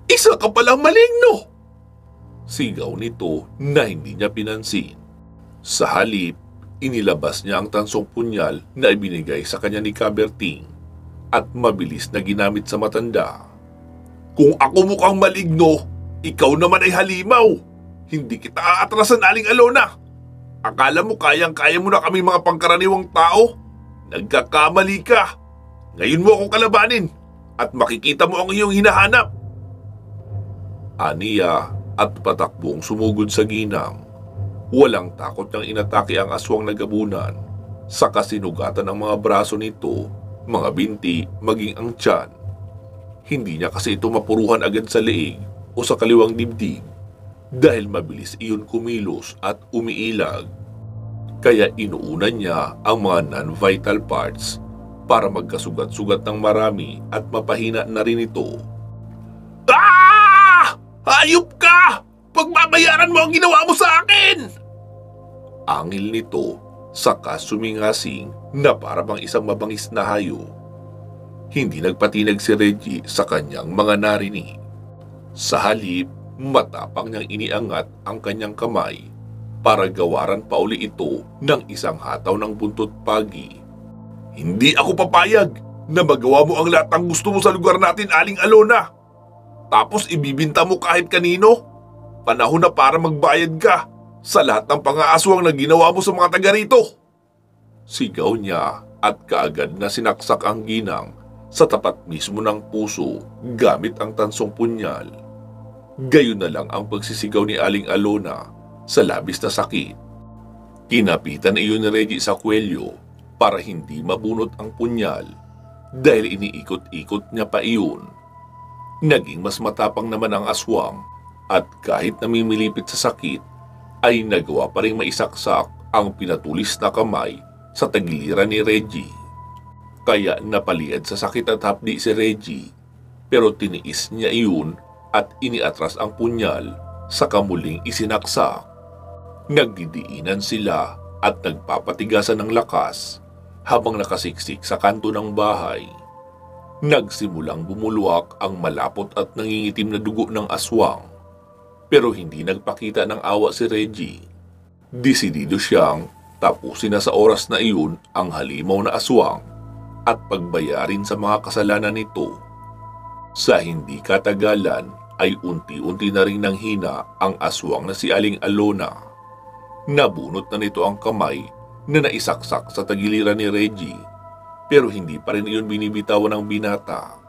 "Isa ka palang maligno!" Sigaw nito na hindi niya pinansin. Sa halip, inilabas niya ang tansong punyal na ibinigay sa kanya ni Caberting at mabilis na ginamit sa matanda. "Kung ako mukhang maligno, ikaw naman ay halimaw! Hindi kita aatrasan, Aling Alona! Akala mo kayang-kaya mo na kami mga pangkaraniwang tao? Nagkakamali ka! Ngayon mo akong kalabanin at makikita mo ang iyong hinahanap!" Aniya at patakbong sumugod sa ginang. Walang takot nang inatake ang aswang na gabunan sa kasinugatan ng mga braso nito, mga binti, maging ang tiyan. Hindi niya kasi ito mapuruhan agad sa leeg o sa kaliwang dibdib dahil mabilis iyon kumilos at umiilag. Kaya inuunan niya ang mga non-vital parts para magkasugat-sugat ng marami at mapahina na rin ito. "Ah! Hayop ka! Pagbabayaran mo ang ginawa mo sa akin!" Angil nito saka sumingasing na para bang isang mabangis na hayo. Hindi nagpatinag si Reggie sa kanyang mga narinig. Sa halip, matapang niyang iniangat ang kanyang kamay para gawaran pa uli ito ng isang hataw ng buntot pagi. "Hindi ako papayag na magawa mo ang lahat ng gusto mo sa lugar natin, Aling Alona. Tapos ibibinta mo kahit kanino? Panahon na para magbayad ka sa lahat ng pang-aaswang na ginawa mo sa mga taga rito." Sigaw niya at kaagad na sinaksak ang ginang sa tapat mismo ng puso gamit ang tansong punyal. Gayon na lang ang pagsisigaw ni Aling Alona sa labis na sakit. Kinapitan iyon ni Reggie sa kwelyo para hindi mabunot ang punyal dahil iniikot-ikot niya pa iyon. Naging mas matapang naman ang aswang at kahit namimilipit sa sakit, ay nagawa pa rin maisaksak ang pinatulis na kamay sa tagiliran ni Reggie. Kaya napaliad sa sakit at hapdi si Reggie, pero tiniis niya iyon at iniatras ang punyal sa kamuling isinaksak. Nagdidiinan sila at nagpapatigasan ng lakas habang nakasiksik sa kanto ng bahay. Nagsimulang bumulwak ang malapot at nangingitim na dugo ng aswang. Pero hindi nagpakita ng awa si Reggie. Desidido siyang tapusin na sa oras na iyon ang halimaw na aswang at pagbayarin sa mga kasalanan nito. Sa hindi katagalan ay unti-unti na rin nanghina ang aswang na si Aling Alona. Nabunot na nito ang kamay na naisaksak sa tagiliran ni Reggie, pero hindi pa rin iyon binibitawan ng binata.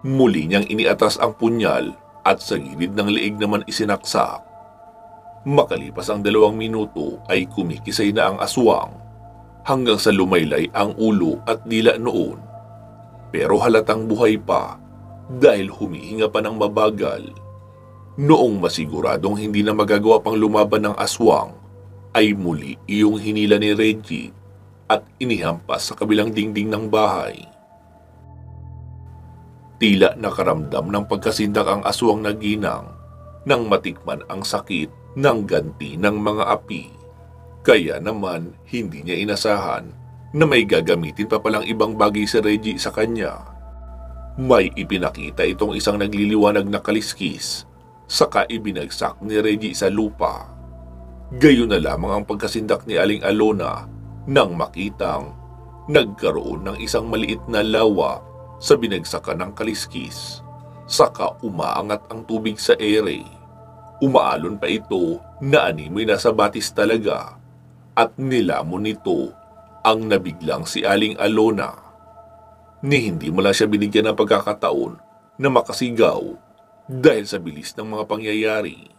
Muli niyang iniatras ang punyal at sa gilid ng leeg naman isinaksak. Makalipas ang 2 minuto ay kumikisay na ang aswang hanggang sa lumaylay ang ulo at dila noon. Pero halatang buhay pa dahil humihinga pa ng mabagal. Noong masiguradong hindi na magagawa pang lumaban ng aswang, ay muli iyong hinila ni Reggie at inihampas sa kabilang dingding ng bahay. Tila nakaramdam ng pagkasindak ang aswang na ginang nang matikman ang sakit ng ganti ng mga api. Kaya naman hindi niya inasahan na may gagamitin pa palang ibang bagay si Reggie sa kanya. May ipinakita itong isang nagliliwanag na kaliskis, saka ibinagsak ni Reggie sa lupa. Gayon na lamang ang pagkasindak ni Aling Alona nang makitang nagkaroon ng isang maliit na lawa sa binagsakan ng kaliskis. Saka umaangat ang tubig sa ere. Umaalon pa ito na animoy nasa batis talaga at nilamon nito ang nabiglang si Aling Alona. Ni hindi mo lang siya binigyan ng pagkakataon na makasigaw dahil sa bilis ng mga pangyayari.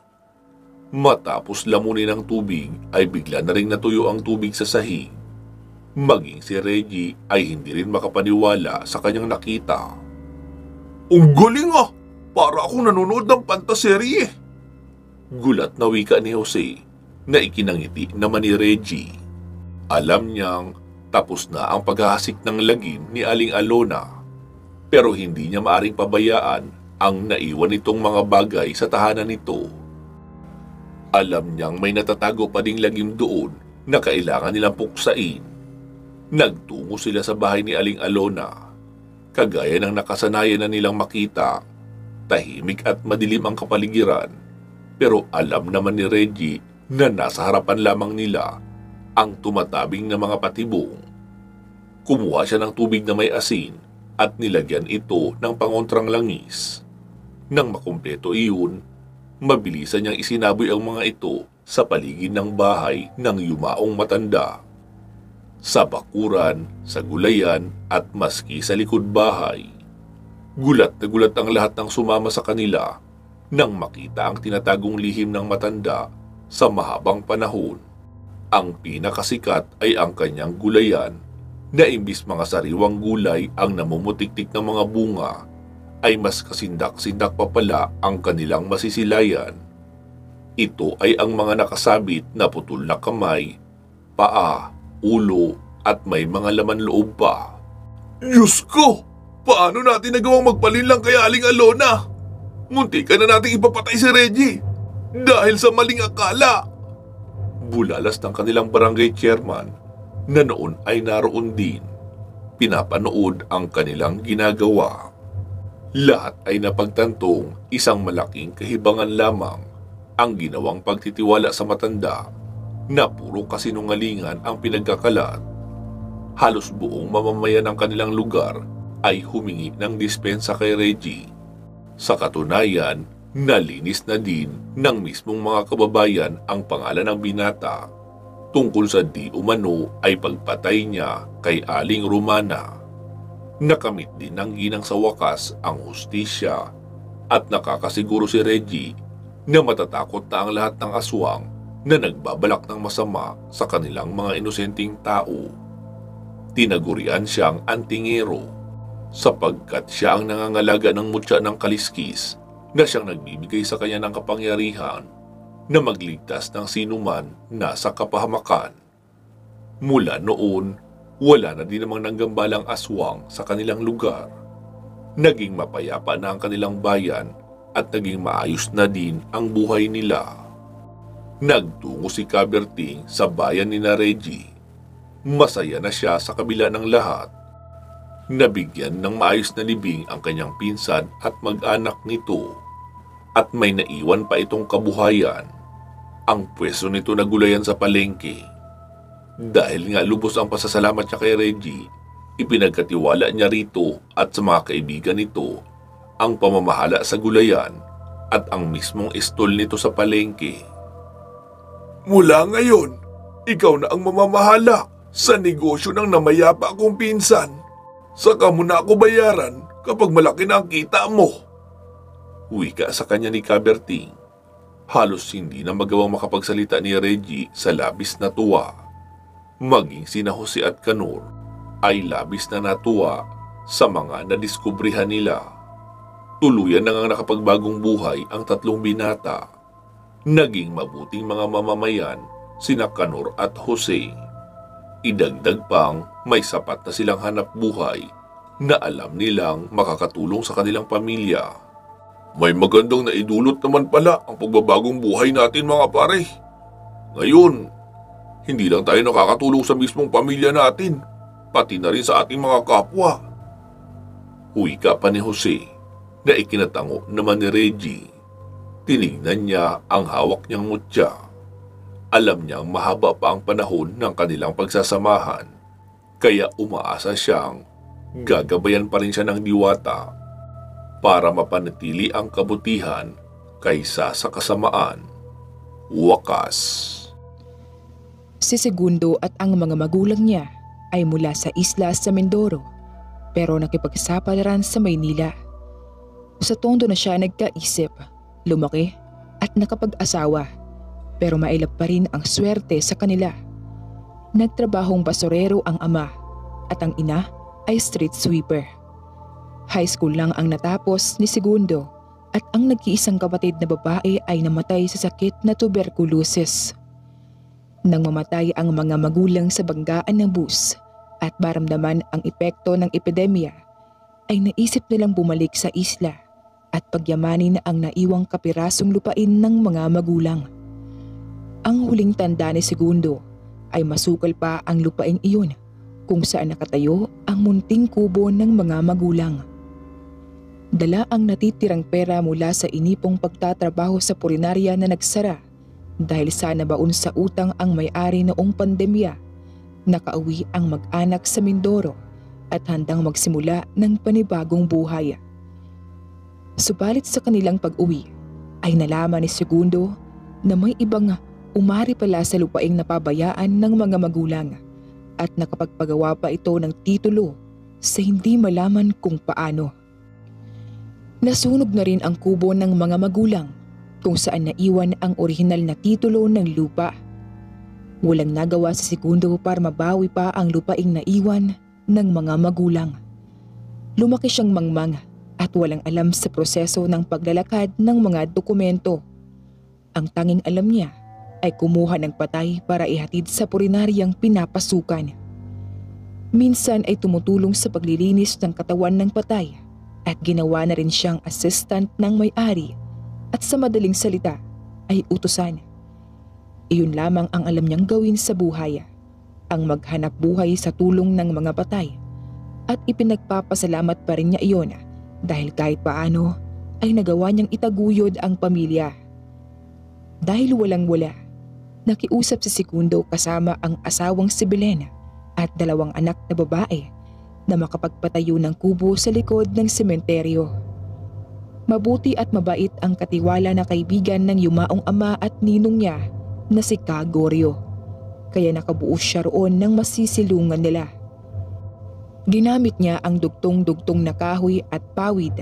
Matapos lamunin ang tubig ay bigla na ring natuyo ang tubig sa sahig. Maging si Reggie ay hindi rin makapaniwala sa kanyang nakita. "Ang galing ah! Para akong nanonood ng pantaserye!" Gulat na wika ni Jose na ikinangiti naman ni Reggie. Alam niyang tapos na ang paghahasik ng lagim ni Aling Alona, pero hindi niya maaring pabayaan ang naiwan nitong mga bagay sa tahanan nito. Alam niyang may natatago pa ding lagim doon na kailangan nilang puksain. Nagtungo sila sa bahay ni Aling Alona. Kagaya ng nakasanayan na nilang makita, tahimik at madilim ang kapaligiran, pero alam naman ni Reggie na nasa harapan lamang nila ang tumatabing na mga patibong. Kumuha siya ng tubig na may asin at nilagyan ito ng pangontrang langis. Nang makumpleto iyon, mabilisan niyang isinaboy ang mga ito sa paligid ng bahay ng yumaong matanda. Sa bakuran, sa gulayan at maski sa likod bahay. Gulat na gulat ang lahat ng sumama sa kanila nang makita ang tinatagong lihim ng matanda sa mahabang panahon. Ang pinakasikat ay ang kanyang gulayan na imbis mga sariwang gulay ang namumutiktik ng mga bunga, ay mas kasindak-sindak pa pala ang kanilang masisilayan. Ito ay ang mga nakasabit na putol na kamay, paa, ulo at may mga laman loob pa. "Diyos ko! Paano natin nagawang magpalinlang kay Aling Alona? Muntikan na nating ipapatay si Reggie dahil sa maling akala!" Bulalas ng kanilang barangay chairman na noon ay naroon din. Pinapanood ang kanilang ginagawa. Lahat ay napagtantong isang malaking kahibangan lamang ang ginawang pagtitiwala sa matanda na puro kasinungalingan ang pinagkakalat. Halos buong mamamayan ng kanilang lugar ay humingi ng dispensa kay Reggie. Sa katunayan, nalinis na din ng mismong mga kababayan ang pangalan ng binata tungkol sa di umano ay pagpatay niya kay Aling Romana. Nakamit din ng ginang sa wakas ang hustisya at nakakasiguro si Reggie na matatakot na ang lahat ng aswang na nagbabalak ng masama sa kanilang mga inosenteng tao. Tinagurian siyang antingero sapagkat siya ang nangangalaga ng mutya ng kaliskis na siyang nagbibigay sa kanya ng kapangyarihan na magligtas ng sinuman nasa kapahamakan. Mula noon, wala na din namang nanggambalang aswang sa kanilang lugar. Naging mapayapa na ang kanilang bayan at naging maayos na din ang buhay nila. Nagtungo si Caberting sa bayan ni na Reggie. Masaya na siya sa kabila ng lahat. Nabigyan ng maayos na libing ang kanyang pinsan at mag-anak nito. At may naiwan pa itong kabuhayan, ang pwesto nito na gulayan sa palengke. Dahil nga lubos ang pasasalamat niya kay Reggie, ipinagkatiwala niya rito at sa mga kaibigan nito ang pamamahala sa gulayan at ang mismong estol nito sa palengke. "Mula ngayon, ikaw na ang mamamahala sa negosyo ng namayapa kong pinsan. Saka mo na ako bayaran kapag malaki na ang kita mo." Wika sa kanya ni Caberting. Halos hindi na magawang makapagsalita ni Reggie sa labis na tuwa. Maging sina Jose at Kanor ay labis na natuwa sa mga nadiskubrihan nila. Tuluyan na nga nakapagbagong buhay ang tatlong binata. Naging mabuting mga mamamayan sina Kanor at Jose. Idagdag pang may sapat na silang hanap buhay na alam nilang makakatulong sa kanilang pamilya. May magandang naidulot naman pala ang pagbabagong buhay natin mga pare. Ngayon, hindi lang tayo nakakatulong sa mismong pamilya natin, pati na rin sa ating mga kapwa. Wika pa ni Jose na ikinatango naman ni Reggie. Tinignan niya ang hawak niyang mutya. Alam niyang mahaba pa ang panahon ng kanilang pagsasamahan, kaya umaasa siyang gagabayan pa rin siya ng diwata para mapanatili ang kabutihan kaysa sa kasamaan. Wakas. Si Segundo at ang mga magulang niya ay mula sa isla sa Mindoro pero nakipagsapalaran sa Maynila. Sa Tondo na siya nagkaisip, lumaki at nakapag-asawa pero mailap pa rin ang swerte sa kanila. Nagtrabahong basurero ang ama at ang ina ay street sweeper. High school lang ang natapos ni Segundo at ang nag-iisang kapatid na babae ay namatay sa sakit na tuberculosis. Nang mamatay ang mga magulang sa banggaan ng bus at maramdaman ang epekto ng epidemya, ay naisip nilang bumalik sa isla at pagyamanin ang naiwang kapirasong lupain ng mga magulang. Ang huling tanda ni Segundo ay masukal pa ang lupaing iyon kung saan nakatayo ang munting kubo ng mga magulang. Dala ang natitirang pera mula sa inipong pagtatrabaho sa purinarya na nagsara dahil sa nabaon sa utang ang may-ari noong pandemya. Nakauwi ang mag-anak sa Mindoro at handang magsimula ng panibagong buhay. Subalit sa kanilang pag-uwi ay nalaman ni Segundo na may ibang umari pala sa lupaing napabayaan ng mga magulang at nakapagpagawa pa ito ng titulo sa hindi malaman kung paano. Nasunog na rin ang kubo ng mga magulang kung saan naiwan ang orihinal na titulo ng lupa. Walang nagawa si Segundo para mabawi pa ang lupaing naiwan ng mga magulang. Lumaki siyang mangmang at walang alam sa proseso ng paglalakad ng mga dokumento. Ang tanging alam niya ay kumuha ng patay para ihatid sa purinaryang pinapasukan. Minsan ay tumutulong sa paglilinis ng katawan ng patay at ginawa na rin siyang assistant ng may-ari at sa madaling salita ay utusan. Iyon lamang ang alam niyang gawin sa buhay, ang maghanap buhay sa tulong ng mga patay, at ipinagpapasalamat pa rin niya iyon dahil kahit paano ay nagawa niyang itaguyod ang pamilya. Dahil walang-wala, nakiusap si Segundo kasama ang asawang si Belen at 2 anak na babae na makapagpatayo ng kubo sa likod ng sementeryo. Mabuti at mabait ang katiwala na kaibigan ng yumaong ama at ninong niya na si Kagorio, kaya nakabuo siya roon ng masisilungan nila. Ginamit niya ang dugtong-dugtong na kahoy at pawid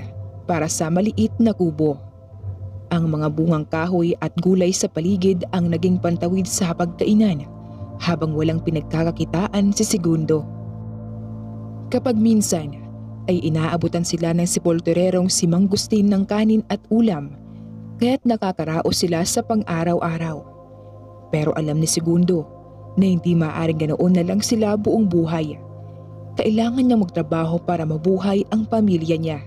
para sa maliit na kubo. Ang mga bungang kahoy at gulay sa paligid ang naging pantawid sa hapagkainan habang walang pinagkakakitaan si Segundo. Kapag minsan ay inaabutan sila ng sepulturerong si Mang Gustin ng kanin at ulam, kaya't nakakaraos sila sa pang-araw-araw. Pero alam ni Segundo na hindi maaaring ganoon na lang sila buong buhay. Kailangan niyang magtrabaho para mabuhay ang pamilya niya.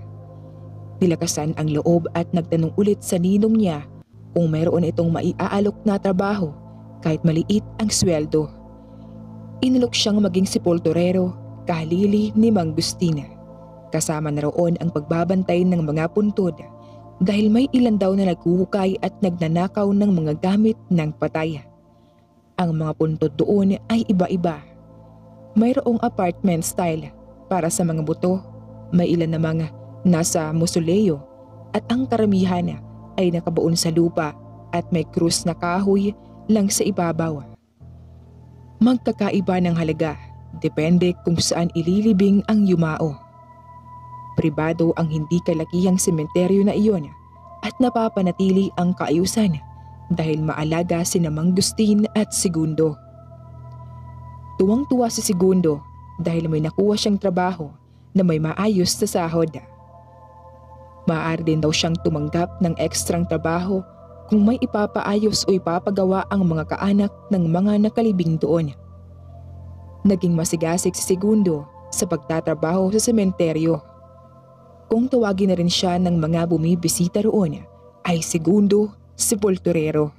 Nilakasan ang loob at nagtanong ulit sa ninong niya kung mayroon itong maiaalok na trabaho kahit maliit ang sweldo. Inalok siyang maging sepulturero kahalili ni Mang Gustin. Kasama na roon ang pagbabantay ng mga puntod dahil may ilan daw na naghuhukay at nagnanakaw ng mga gamit ng patay. Ang mga puntod doon ay iba-iba. Mayroong apartment style para sa mga buto, may ilan namang nasa mausoleo at ang karamihan ay nakabaon sa lupa at may krus na kahoy lang sa ibabaw. Magkakaiba ng halaga. Depende kung saan ililibing ang yumao. Pribado ang hindi kalakihang sementeryo na iyon at napapanatili ang kaayusan dahil maalaga sina Mang Gustin at Segundo. Tuwang-tuwa si Segundo dahil may nakuha siyang trabaho na may maayos na sahod. Maaari din daw siyang tumanggap ng ekstrang trabaho kung may ipapaayos o ipapagawa ang mga kaanak ng mga nakalibing doon. Naging masigasig si Segundo sa pagtatrabaho sa sementeryo. Kung tawagin na rin siya ng mga bumibisita roon ay Segundo Sepulturero.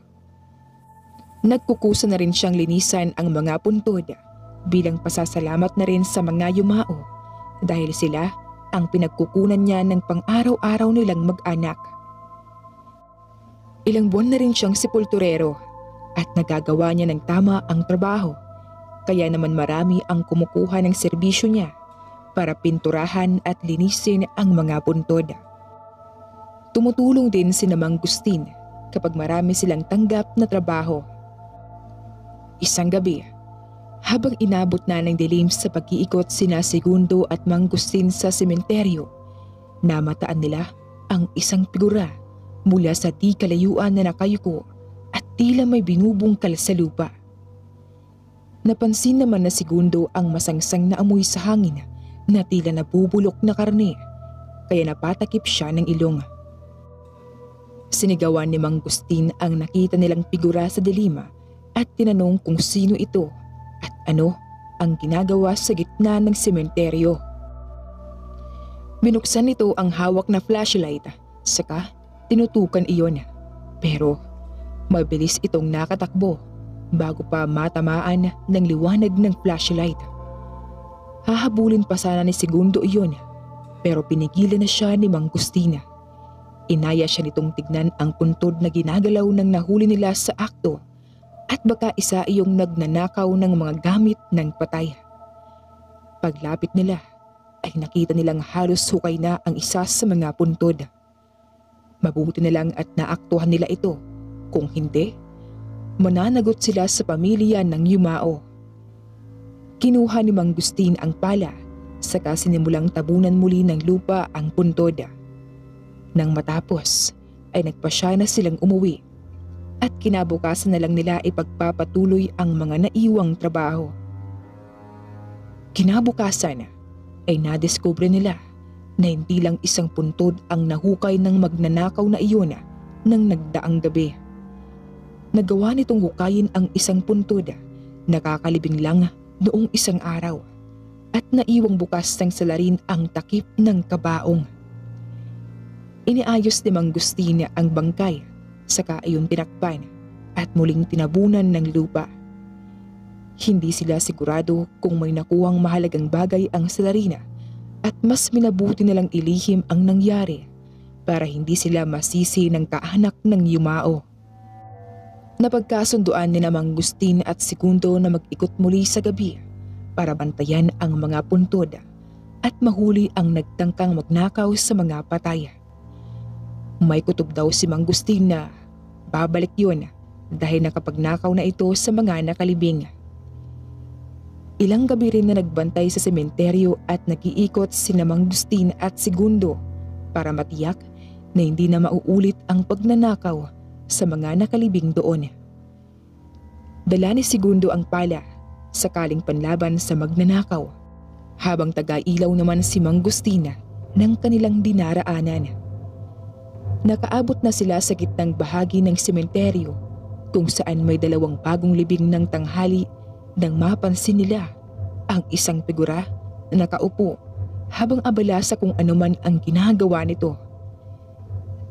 Nagkukusa na rin siyang linisan ang mga puntod bilang pasasalamat na rin sa mga yumao dahil sila ang pinagkukunan niya ng pang-araw-araw nilang mag-anak. Ilang buwan na rin siyang sepulturero at nagagawa niya ng tama ang trabaho, kaya naman marami ang kumukuha ng serbisyo niya para pinturahan at linisin ang mga puntod. Tumutulong din si Mang Gustin kapag marami silang tanggap na trabaho. Isang gabi, habang inabot na ng dilim sa pag-iikot sina Segundo at Mang Gustin sa sementeryo, namataan nila ang isang figura mula sa di kalayuan na nakayuko at tila may binubungkal sa lupa. Napansin naman na Segundo ang masangsang na amoy sa hangin na tila nabubulok na karne, kaya napatakip siya ng ilong. Sinigawan ni Mang Gustin ang nakita nilang figura sa dilima at tinanong kung sino ito at ano ang ginagawa sa gitna ng sementeryo. Binuksan nito ang hawak na flashlight, saka tinutukan iyon. Pero mabilis itong nakatakbo bago pa matamaan ng liwanag ng flashlight. Hahabulin pa sana ni Segundo iyon, pero pinigilan na siya ni Mang Gustin. Inaya siya nitong tignan ang puntod na ginagalaw ng nahuli nila sa akto at baka isa iyong nagnanakaw ng mga gamit ng patay. Paglapit nila ay nakita nilang halos hukay na ang isa sa mga puntod. Mabuti na lang at naaktuhan nila ito, kung hindi, mananagot sila sa pamilya ng yumao. Kinuha ni Mang Gustin ang pala, saka sinimulang tabunan muli ng lupa ang puntod. Nang matapos ay nagpasya na silang umuwi at kinabukasan na lang nila ipagpapatuloy ang mga naiwang trabaho. Kinabukasan ay nadiskubre nila na hindi lang isang puntod ang nahukay ng magnanakaw na iyon ng nagdaang gabi. Nagawa nitong hukayin ang isang puntod na kakalibing lang noong isang araw at naiwang bukas ng salarin ang takip ng kabaong. Iniayos ni Mang Gustin ang bangkay, saka iyon tinakpan at muling tinabunan ng lupa. Hindi sila sigurado kung may nakuhang mahalagang bagay ang salarina at mas minabuti nilang ilihim ang nangyari para hindi sila masisi ng kaanak ng yumao. Napagkasunduan ni Mang Gustin at Segundo na mag-ikot muli sa gabi para bantayan ang mga puntod at mahuli ang nagtangkang magnakaw sa mga patay. May kutob daw si Mang Gustin na babalik yun dahil nakapagnakaw na ito sa mga nakalibing. Ilang gabi rin na nagbantay sa sementeryo at nag-iikot si Mang Gustin at Segundo para matiyak na hindi na mauulit ang pagnanakaw sa mga nakalibing doon. Dala ni Segundo ang pala sakaling panlaban sa magnanakaw, habang taga-ilaw naman si Mang Gustin ng kanilang dinaraanan. Nakaabot na sila sa gitnang bahagi ng sementeryo kung saan may dalawang bagong libing ng tanghali nang mapansin nila ang isang figura na nakaupo habang abala sa kung anuman ang ginagawa nito.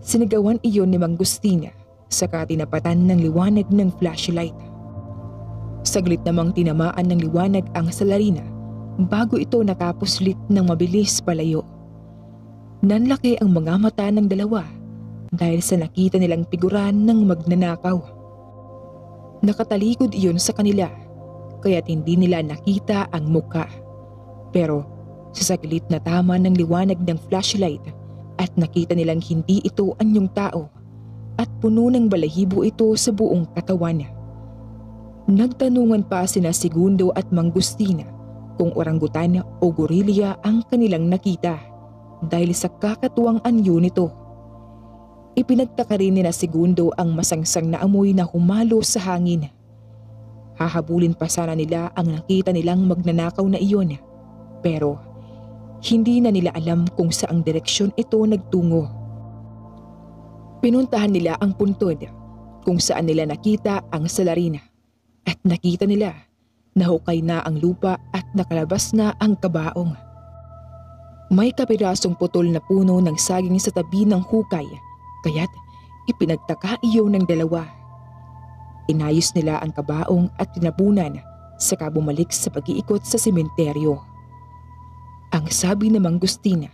Sinigawan iyon ni Mang Gustin saka tinapatan ng liwanag ng flashlight. Saglit namang tinamaan ng liwanag ang salarina bago ito nakapuslit ng mabilis palayo. Nanlaki ang mga mata ng dalawa dahil sa nakita nilang figura ng magnanakaw. Nakatalikod iyon sa kanila kaya't hindi nila nakita ang muka. Pero sa saglit na tama ng liwanag ng flashlight at nakita nilang hindi ito anyong tao at puno ng balahibo ito sa buong katawan. Nagtanungan pa sina Segundo at Mang Gustin kung orangutan o gorilya ang kanilang nakita dahil sa kakatuwang anyo nito. Ipinagtaka rin nila Segundo ang masangsang na amoy na humalo sa hangin. Hahabulin pa sana nila ang nakita nilang magnanakaw na iyon, pero hindi na nila alam kung saang direksyon ito nagtungo. Pinuntahan nila ang puntod kung saan nila nakita ang salarina at nakita nila na hukay na ang lupa at nakalabas na ang kabaong. May kapirasong putol na puno ng saging sa tabi ng hukay, kaya't ipinagtaka iyon ng dalawa. Inayos nila ang kabaong at tinabunan saka bumalik sa pag-iikot sa sementeryo. Ang sabi ng Mangustina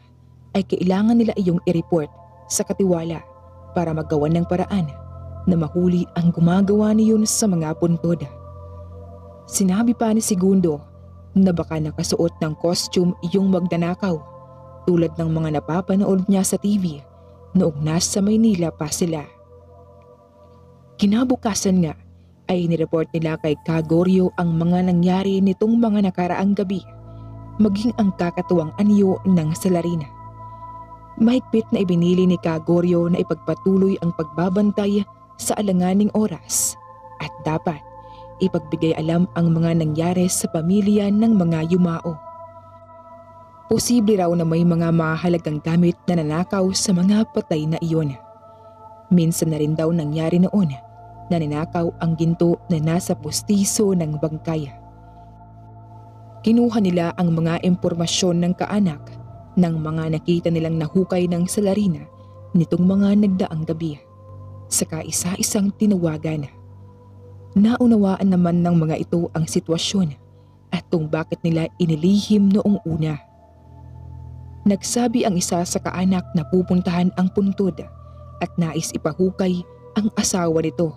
ay kailangan nila iyong i-report sa katiwala para magawan ng paraan na mahuli ang gumagawa niyon sa mga puntod. Sinabi pa ni Segundo na baka nakasuot ng costume iyong magnanakaw tulad ng mga napapanood niya sa TV noong nasa Maynila pa sila. Kinabukasan nga ay nireport nila kay Kagoryo ang mga nangyari nitong mga nakaraang gabi, maging ang kakatuwang anyo ng Salarina. Mahigpit na ibinili ni Kagoryo na ipagpatuloy ang pagbabantay sa alanganing oras at dapat ipagbigay alam ang mga nangyari sa pamilya ng mga yumao. Posible raw na may mga mahalagang gamit na nanakaw sa mga patay na iyon. Minsan na rin daw nangyari noon na ninakaw ang ginto na nasa pustiso ng bangkay. Kinuha nila ang mga impormasyon ng kaanak ng mga nakita nilang nahukay ng Salarina nitong mga nagdaang gabi. Saka isa-isang tinawagan. Naunawaan naman ng mga ito ang sitwasyon at kung bakit nila inilihim noong una. Nagsabi ang isa sa kaanak na pupuntahan ang puntod at nais ipahukay ang asawa nito.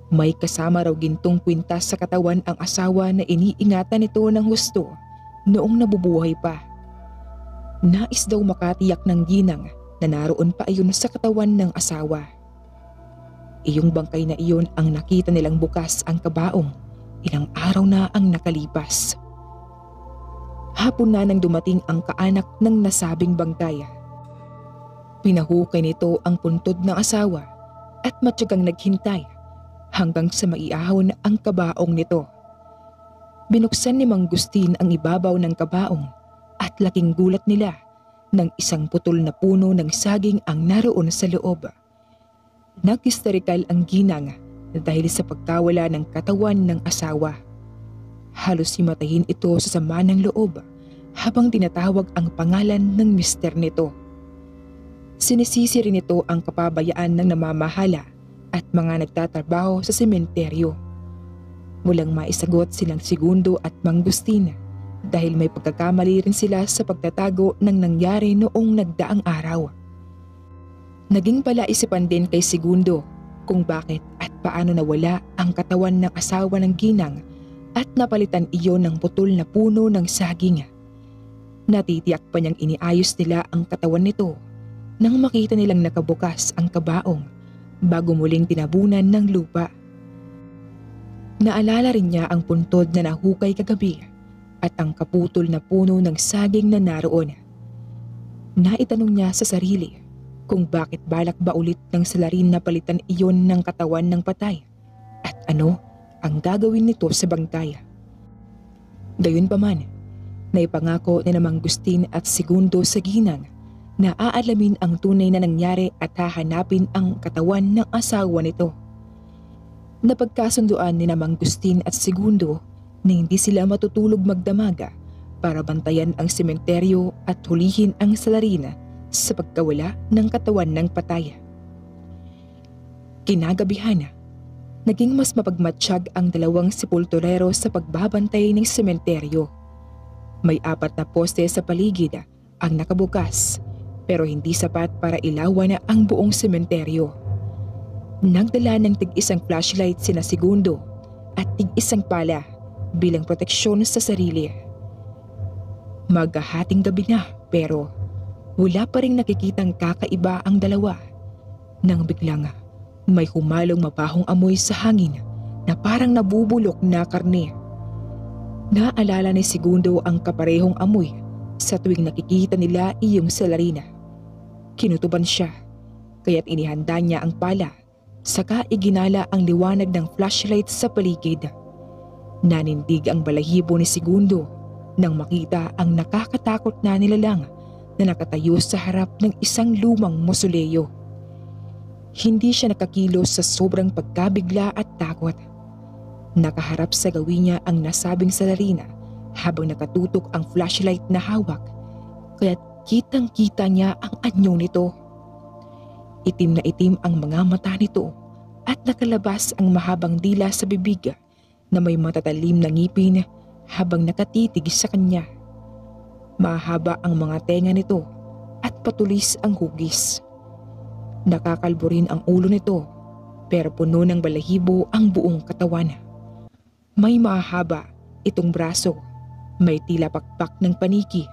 May kasama raw gintong kwintas sa katawan ang asawa na iniingatan nito ng husto noong nabubuhay pa. Nais daw makatiyak ng ginang na naroon pa iyon sa katawan ng asawa. Iyong bangkay na iyon ang nakita nilang bukas ang kabaong ilang araw na ang nakalipas. Hapon na nang dumating ang kaanak ng nasabing bangkay. Pinahukay nito ang puntod ng asawa at matyagang naghintay hanggang sa maiahon ang kabaong nito. Binuksan ni Mangustin ang ibabaw ng kabaong at laking gulat nila nang isang putol na puno ng saging ang naroon sa loob. Nag-histerikal ang ginang dahil sa pagkawala ng katawan ng asawa. Halos himatayin ito sa sama ng loob habang tinatawag ang pangalan ng mister nito. Sinisisi rin ito ang kapabayaan ng namamahala at mga nagtatrabaho sa sementeryo. Mulang maisagot silang Segundo at Mangustin dahil may pagkakamali rin sila sa pagtatago ng nangyari noong nagdaang araw. Naging palaisipan din kay Segundo kung bakit at paano nawala ang katawan ng asawa ng ginang at napalitan iyon ng putol na puno ng saging. Natitiyak pa niyang iniayos nila ang katawan nito nang makita nilang nakabukas ang kabaong bago muling tinabunan ng lupa. Naalala rin niya ang puntod na nahukay kagabi at ang kaputol na puno ng saging na naroon. Naitanong niya sa sarili kung bakit balak ba ulit ng Salarin na palitan iyon ng katawan ng patay at ano ang gagawin nito sa bangkay. Gayunpaman, naipangako ni Mangustin at Segundo sa ginang na aalamin ang tunay na nangyari at hahanapin ang katawan ng asawa nito. Napagkasunduan ni Mangustin at Segundo na hindi sila matutulog magdamaga para bantayan ang sementeryo at hulihin ang Salarina sa pagkawala ng katawan ng patay. Kinagabihan, naging mas mapagmatsyag ang dalawang sepulturero sa pagbabantay ng sementeryo. May 4 na poste sa paligid ang nakabukas pero hindi sapat para ilawan na ang buong sementeryo. Nagdala ng tig-isang flashlight sina Segundo at tig-isang pala bilang proteksyon sa sarili. Maghahating gabi na pero wala pa ring nakikitang kakaiba ang dalawa nang biglang may humalong mapahong amoy sa hangin na parang nabubulok na karne. Naalala ni Segundo ang kaparehong amoy sa tuwing nakikita nila iyong Salarina. Kinutuban siya kaya't inihanda niya ang pala saka iginala ang liwanag ng flashlight sa paligid. Nanindig ang balahibo ni Segundo nang makita ang nakakatakot na nilalang na nakatayo sa harap ng isang lumang mausoleo. Hindi siya nakakilos sa sobrang pagkabigla at takot. Nakaharap sa gawin niya ang nasabing Salarina habang nakatutok ang flashlight na hawak kaya't kitang-kita niya ang anyo nito. Itim na itim ang mga mata nito at nakalabas ang mahabang dila sa bibig na may matatalim na ngipin habang nakatitig sa kanya. Mahaba ang mga tenga nito at patulis ang hugis. Nakakalbo rin ang ulo nito pero puno ng balahibo ang buong katawan. May mahaba itong braso, may tila pakpak ng paniki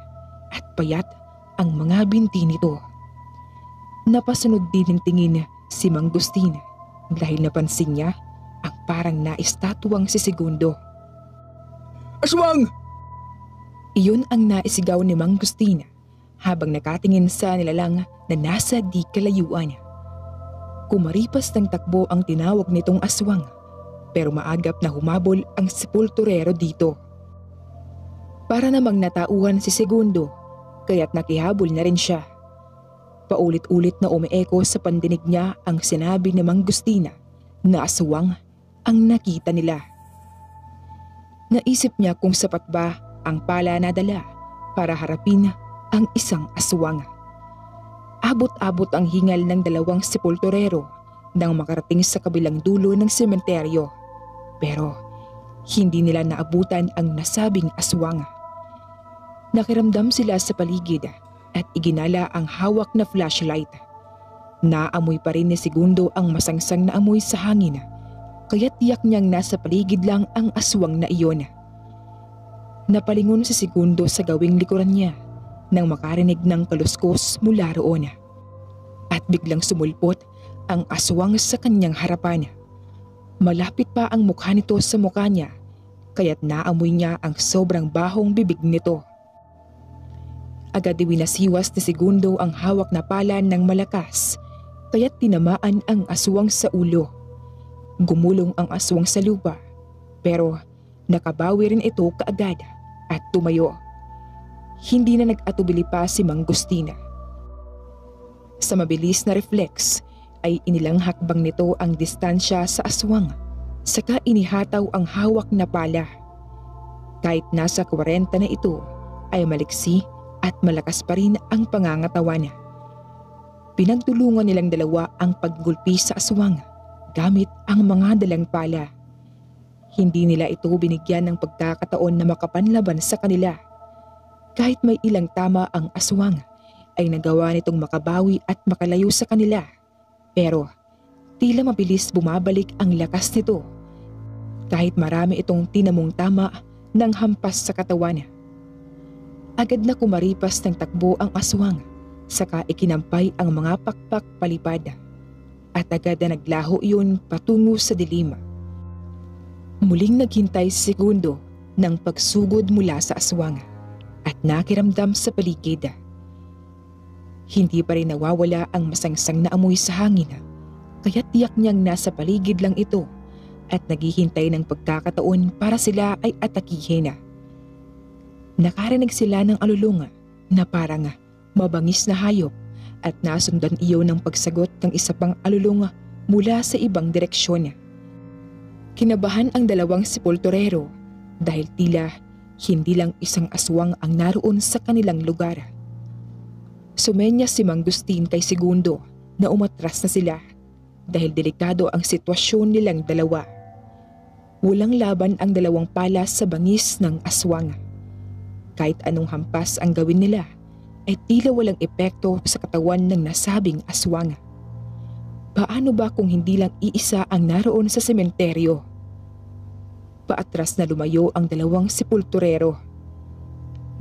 at payat ang mga binti nito. Napasunod din ng tingin si Mang Gustin dahil napansin niya ang parang naistatuang si Segundo. Aswang! Iyon ang naisigaw ni Mang Gustin habang nakatingin sa nilalang na nasa di kalayuan. Kumaripas ng takbo ang tinawag nitong aswang pero maagap na humabol ang sepulturero dito. Para namang natauhan si Segundo kaya't nakihabol na rin siya. Paulit-ulit na umeeko sa pandinig niya ang sinabi ni Mang Gustina na aswang ang nakita nila. Naisip niya kung sapat ba ang pala na dala para harapin ang isang aswang. Abot-abot ang hingal ng dalawang sepulturero nang makarating sa kabilang dulo ng sementeryo. Pero hindi nila naabutan ang nasabing aswang. Nakiramdam sila sa paligid at iginala ang hawak na flashlight. Naamoy pa rin ni Segundo ang masangsang na amoy sa hangin, kaya tiyak niyang nasa paligid lang ang aswang na iyon. Napalingon si Segundo sa gawing likuran niya nang makarinig ng kaluskos mula roon. At biglang sumulpot ang aswang sa kanyang harapan. Malapit pa ang mukha nito sa mukha niya, kaya't naamoy niya ang sobrang bahong bibig nito. Agad iwinasiwas ni Segundo ang hawak na pala ng malakas, kaya't tinamaan ang aswang sa ulo. Gumulong ang aswang sa lupa, pero nakabawi rin ito kaagad at tumayo. Hindi na nag-atubili pa si Mang Gustina. Sa mabilis na reflex ay inilang hakbang nito ang distansya sa aswang, saka inihataw ang hawak na pala. Kahit nasa 40 na ito ay maliksi at malakas pa rin ang pangangatawan. Pinagtulungan nilang dalawa ang paggulpi sa aswang gamit ang mga dalang pala. Hindi nila ito binigyan ng pagkakataon na makapanlaban sa kanila. Kahit may ilang tama ang aswang, ay nagawa nitong makabawi at makalayo sa kanila. Pero tila mabilis bumabalik ang lakas nito. Kahit marami itong tinamong tama ng hampas sa katawan. Agad na kumaripas ng takbo ang aswang, saka ikinampay ang mga pakpak palipad. At agad na naglaho iyon patungo sa dilim. Muling naghintay si Segundo ng pagsugod mula sa aswang at nakiramdam sa paligid. Hindi pa rin nawawala ang masangsang na amoy sa hangin, kaya tiyak niyang nasa paligid lang ito at naghihintay ng pagkakataon para sila ay atakihin. Nakarinig sila ng alulunga na parang mabangis na hayop at nasundan iyon ng pagsagot ng isa pang alulunga mula sa ibang direksyon. Kinabahan ang dalawang sepulturero dahil tila hindi lang isang aswang ang naroon sa kanilang lugar. Sumenya si Mang Gustin kay Segundo na umatras na sila dahil delikado ang sitwasyon nilang dalawa. Walang laban ang dalawang pala sa bangis ng aswang. Kahit anong hampas ang gawin nila, ay tila walang epekto sa katawan ng nasabing aswang. Paano ba kung hindi lang iisa ang naroon sa sementeryo? Paatras na lumayo ang dalawang sepulturero.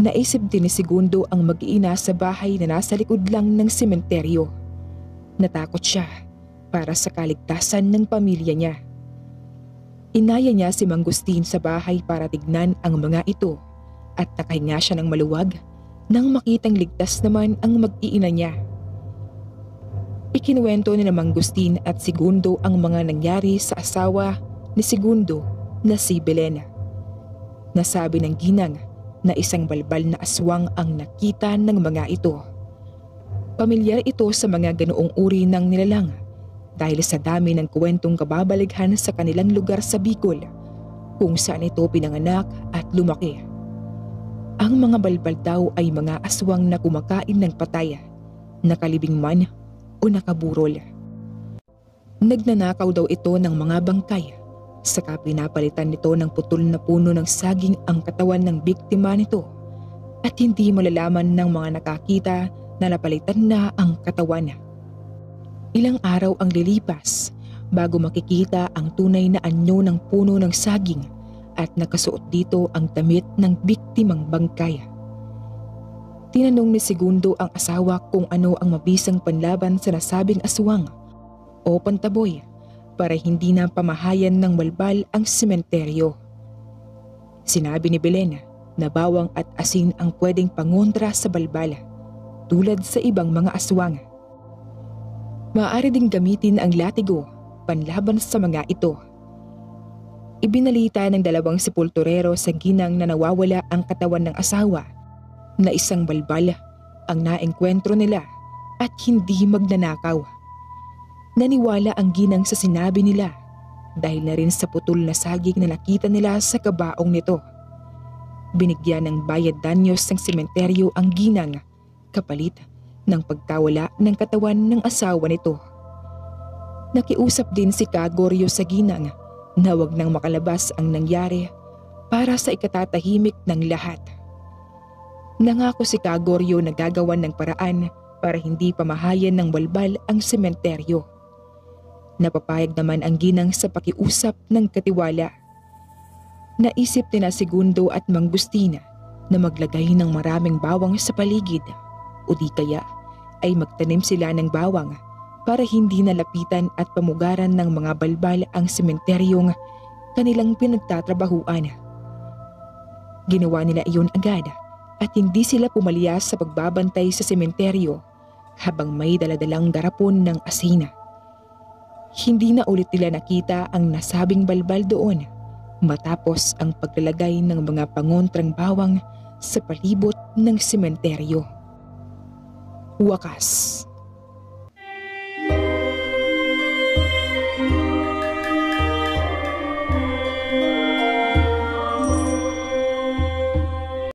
Naisip din ni Segundo ang mag-iina sa bahay na nasa likod lang ng sementeryo. Natakot siya para sa kaligtasan ng pamilya niya. Inaya niya si Mang Gustin sa bahay para tignan ang mga ito at nakahinga siya ng maluwag nang makitang ligtas naman ang mag-iina niya. Ikinuwento ni Mang Gustin at Segundo ang mga nangyari sa asawa ni Segundo na si Belena. Nasabi ng ginang na isang balbal na aswang ang nakita ng mga ito. Pamilyar ito sa mga ganoong uri ng nilalang dahil sa dami ng kwentong kababalighan sa kanilang lugar sa Bicol kung saan ito pinanganak at lumaki. Ang mga balbal daw ay mga aswang na kumakain ng patay, nakalibing man o nakaburol. Nagnanakaw daw ito ng mga bangkay, saka pinapalitan nito ng putol na puno ng saging ang katawan ng biktima nito at hindi malalaman ng mga nakakita na napalitan na ang katawan. Ilang araw ang lilipas bago makikita ang tunay na anyo ng puno ng saging at nakasuot dito ang damit ng biktimang bangkay. Tinanong ni Segundo ang asawa kung ano ang mabisang panlaban sa nasabing aswang o pantaboy para hindi na pamahayan ng balbal ang sementeryo. Sinabi ni Belen na bawang at asin ang pwedeng pangontra sa balbal tulad sa ibang mga aswang. Maaari ding gamitin ang latigo panlaban sa mga ito. Ibinalita ng 2 sepulturero sa ginang na nawawala ang katawan ng asawa na isang balbal ang naengkwentro nila at hindi magnanakaw. Naniwala ang ginang sa sinabi nila dahil na rin sa putol na saging na nakita nila sa kabaong nito. Binigyan ng bayad danyos ng sementeryo ang ginang kapalit ng pagkawala ng katawan ng asawa nito. Nakiusap din si Kagoryo sa ginang na wag nang makalabas ang nangyari para sa ikatatahimik ng lahat. Nangako si Kagoryo na gagawan ng paraan para hindi pamahayan ng balbal ang sementeryo. Napapayag naman ang ginang sa pakiusap ng katiwala. Naisip nila Segundo at Mang Bustina na maglagay ng maraming bawang sa paligid o di kaya ay magtanim sila ng bawang para hindi nalapitan at pamugaran ng mga balbal ang sementeryong kanilang pinagtatrabahuan. Ginawa nila iyon agad at hindi sila pumalyas sa pagbabantay sa sementeryo habang may daladalang garapon ng asina. Hindi na ulit nila nakita ang nasabing balbal doon matapos ang paglalagay ng mga pangontrang bawang sa palibot ng sementeryo. Wakas.